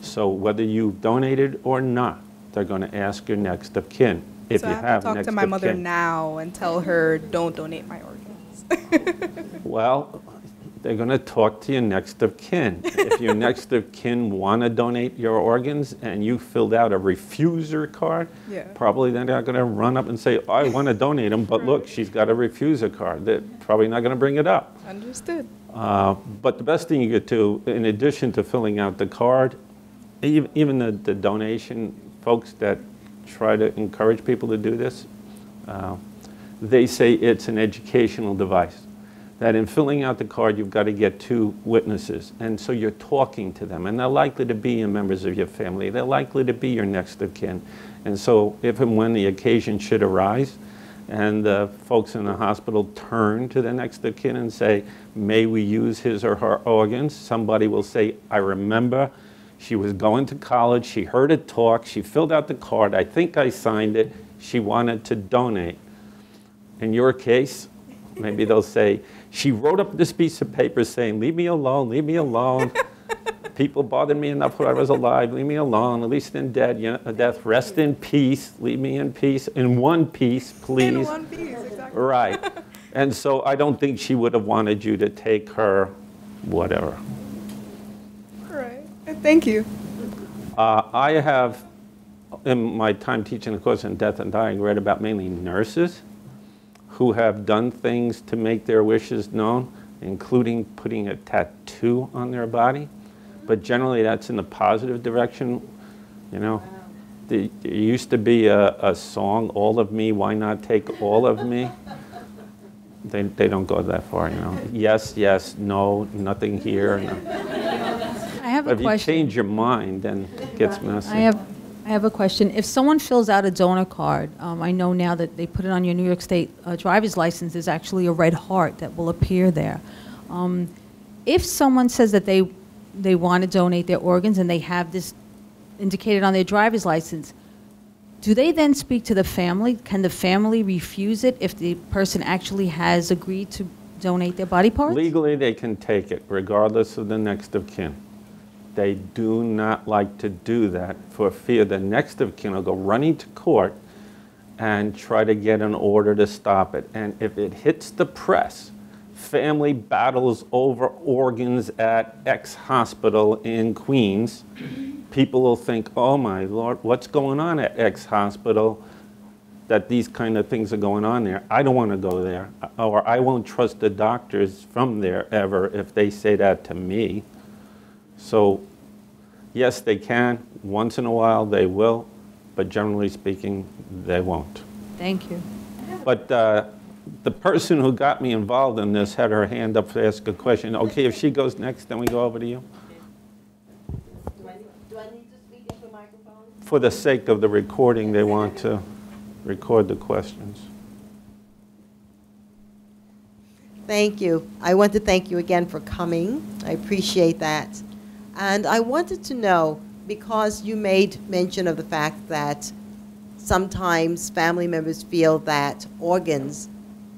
So whether you've donated or not, they're going to ask your next of kin. If so you I have to talk next to my of mother kin. now and tell her, don't donate my organs. Well, they're going to talk to your next of kin. If your next of kin want to donate your organs and you filled out a refuser card, probably they're not going to run up and say, oh, I want to donate them, but look, she's got a refuser card. They're probably not going to bring it up. Understood. But the best thing you could do, in addition to filling out the card, even the donation folks that try to encourage people to do this, they say it's an educational device. That in filling out the card, you've got to get 2 witnesses. And so you're talking to them. And they're likely to be members of your family. They're likely to be your next of kin. And so if and when the occasion should arise, and the folks in the hospital turn to the next of kin and say, may we use his or her organs? Somebody will say, I remember she was going to college, she heard it talk, she filled out the card, I think I signed it, she wanted to donate. In your case, maybe they'll say, she wrote up this piece of paper saying, leave me alone, leave me alone. People bothered me enough when I was alive, leave me alone, at least in death, rest in peace, leave me in peace, in one piece, please. In one piece, exactly. Right. And so I don't think she would have wanted you to take her whatever. All right. Thank you. I have, in my time teaching the course in death and dying, read about mainly nurses who have done things to make their wishes known, including putting a tattoo on their body. But generally that's in the positive direction. You know, there used to be a song, All of Me, Why Not Take All of Me? They don't go that far, you know. Yes, yes, no, nothing here. No. I have But a if you question. change your mind, then it gets messy. I have a question. If someone fills out a donor card, I know now that they put it on your New York State driver's license, there's actually a red heart that will appear there. If someone says that they want to donate their organs and they have this indicated on their driver's license, do they then speak to the family? Can the family refuse it if the person actually has agreed to donate their body parts? Legally, they can take it, regardless of the next of kin. They do not like to do that for fear the next of kin will go running to court and try to get an order to stop it. And if it hits the press, family battles over organs at X hospital in Queens, people will think, oh my Lord, what's going on at X hospital that these kind of things are going on there? I don't want to go there. Or I won't trust the doctors from there ever if they say that to me. So yes, they can. Once in a while they will, but generally speaking, they won't. Thank you. But the person who got me involved in this had her hand up to ask a question. Okay, if she goes next, then we go over to you. Do I need to speak into the microphone? For the sake of the recording, they want to record the questions. Thank you. I want to thank you again for coming. I appreciate that. And I wanted to know, because you made mention of the fact that sometimes family members feel that organs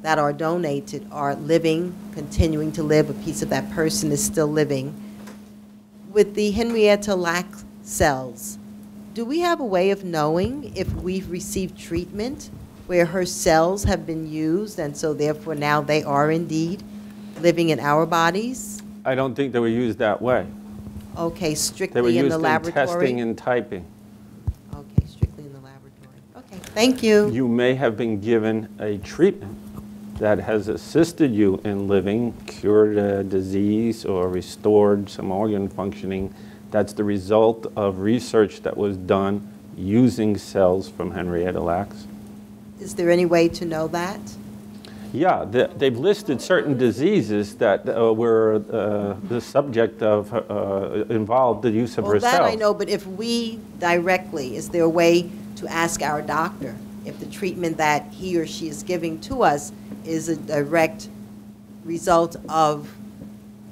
that are donated are living, continuing to live, a piece of that person is still living. With the Henrietta Lacks cells, do we have a way of knowing if we've received treatment where her cells have been used and so therefore now they are indeed living in our bodies? I don't think they were used that way. Okay, They were strictly used in the laboratory? testing and typing. Okay, strictly in the laboratory. Okay, thank you. You may have been given a treatment that has assisted you in living, cured a disease, or restored some organ functioning. That's the result of research that was done using cells from Henrietta Lacks. Is there any way to know that? Yeah, they've listed certain diseases that were the subject of, involved the use of Well, her that I cells. know, but if we directly, is there a way to ask our doctor if the treatment that he or she is giving to us is a direct result of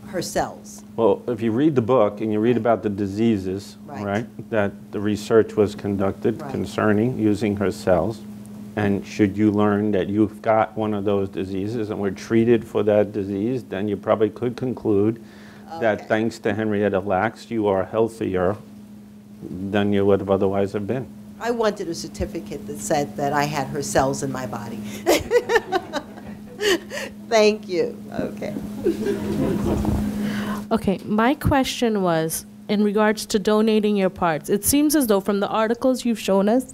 her cells? Well, if you read the book and you read about the diseases, Right. that the research was conducted Right. concerning using her cells, and should you learn that you've got one of those diseases and were treated for that disease, then you probably could conclude that Okay. thanks to Henrietta Lacks, you are healthier than you would have otherwise have been. I wanted a certificate that said that I had her cells in my body. Thank you. Okay. Okay, my question was in regards to donating your parts. It seems as though from the articles you've shown us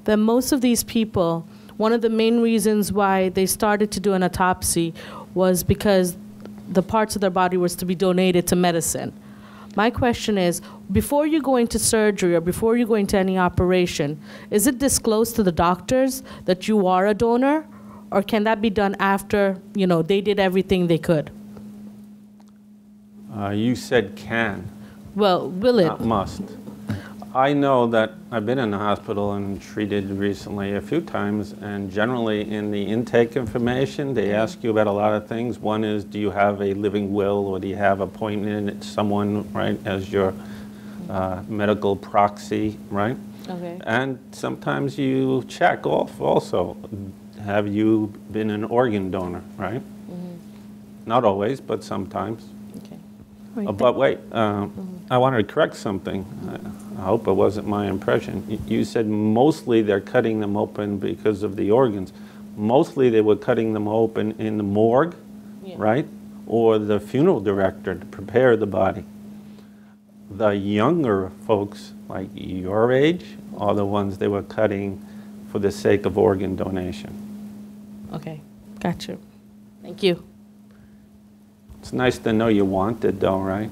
that most of these people, one of the main reasons why they started to do an autopsy was because the parts of their body was to be donated to medicine. My question is, before you go into surgery or before you go into any operation, is it disclosed to the doctors that you are a donor? Or can that be done after, they did everything they could? You said can, Well, will it? not must. I know that I've been in the hospital and treated recently a few times, and generally in the intake information, they ask you about a lot of things. One is, do you have a living will, or do you have appointed someone, right, as your medical proxy, right? Okay. And sometimes you check off also, have you been an organ donor, right? Not always, but sometimes. Okay. But wait, I wanted to correct something. I hope it wasn't my impression. You said mostly they're cutting them open because of the organs. Mostly they were cutting them open in the morgue, right? Or the funeral director to prepare the body. The younger folks, like your age, are the ones they were cutting for the sake of organ donation. Okay, got you. Thank you. It's nice to know you wanted, though, right?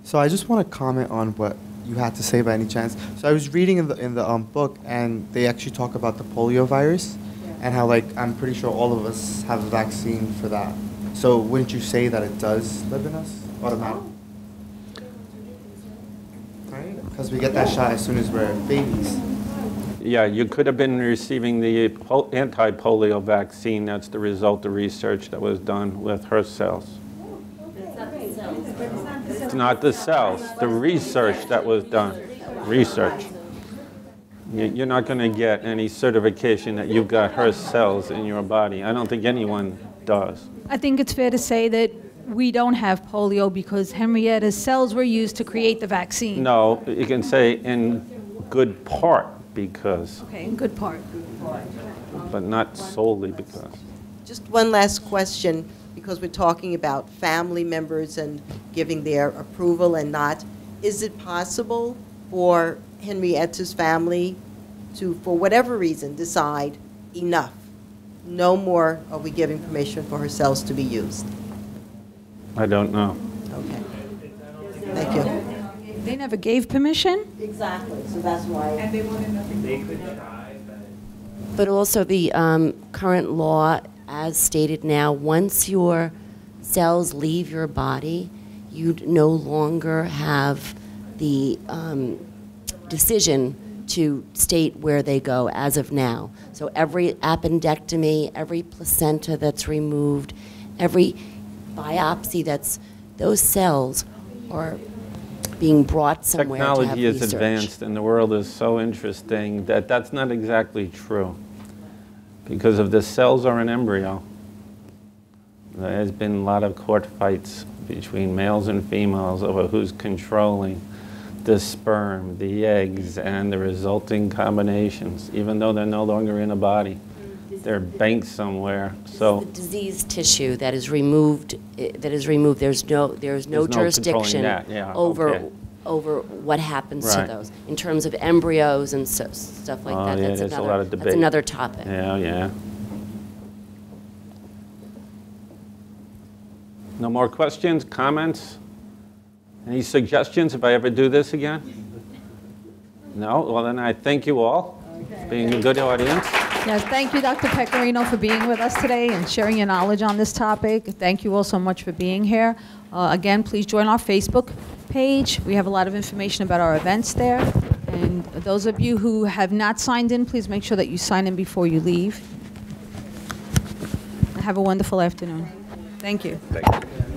So I just want to comment on what you had to say by any chance. So I was reading in the book, and they actually talk about the polio virus, and how, like, I'm pretty sure all of us have a vaccine for that. So wouldn't you say that it does live in us automatically? Right? Because we get that shot as soon as we're babies. Yeah, you could have been receiving the anti-polio vaccine. That's the result of research that was done with her cells. It's not the cells, the research that was done. Research. You're not going to get any certification that you've got her cells in your body. I don't think anyone does. I think it's fair to say that we don't have polio because Henrietta's cells were used to create the vaccine. No, you can say in good part because, Okay, good part. but not solely because. Just one last question, because we're talking about family members and giving their approval and not. Is it possible for Henrietta's family to, for whatever reason, decide enough? No more are we giving permission for her cells to be used? I don't know. Okay. Thank you. They never gave permission? Exactly, so that's why. But also the current law, as stated now, once your cells leave your body, you no longer have the decision to state where they go as of now. So every appendectomy, every placenta that's removed, every biopsy those cells are being brought somewhere to have Technology is research. advanced and the world is so interesting that that's not exactly true. Because if the cells are an embryo, there's been a lot of court fights between males and females over who's controlling the sperm, the eggs, and the resulting combinations, even though they're no longer in a body. They're banked somewhere. So The diseased tissue that is removed, there's no jurisdiction that, yeah, over okay. over what happens Right. to those in terms of embryos and stuff like that. yeah, That's there's a lot of that's debate. another topic. yeah. No more questions, comments? Any suggestions if I ever do this again? No? Well, then I thank you all for being a good audience. Yes, thank you, Dr. Pecorino, for being with us today and sharing your knowledge on this topic. Thank you all so much for being here. Again, please join our Facebook page. We have a lot of information about our events there. And those of you who have not signed in, please make sure that you sign in before you leave. Have a wonderful afternoon. Thank you. Thank you.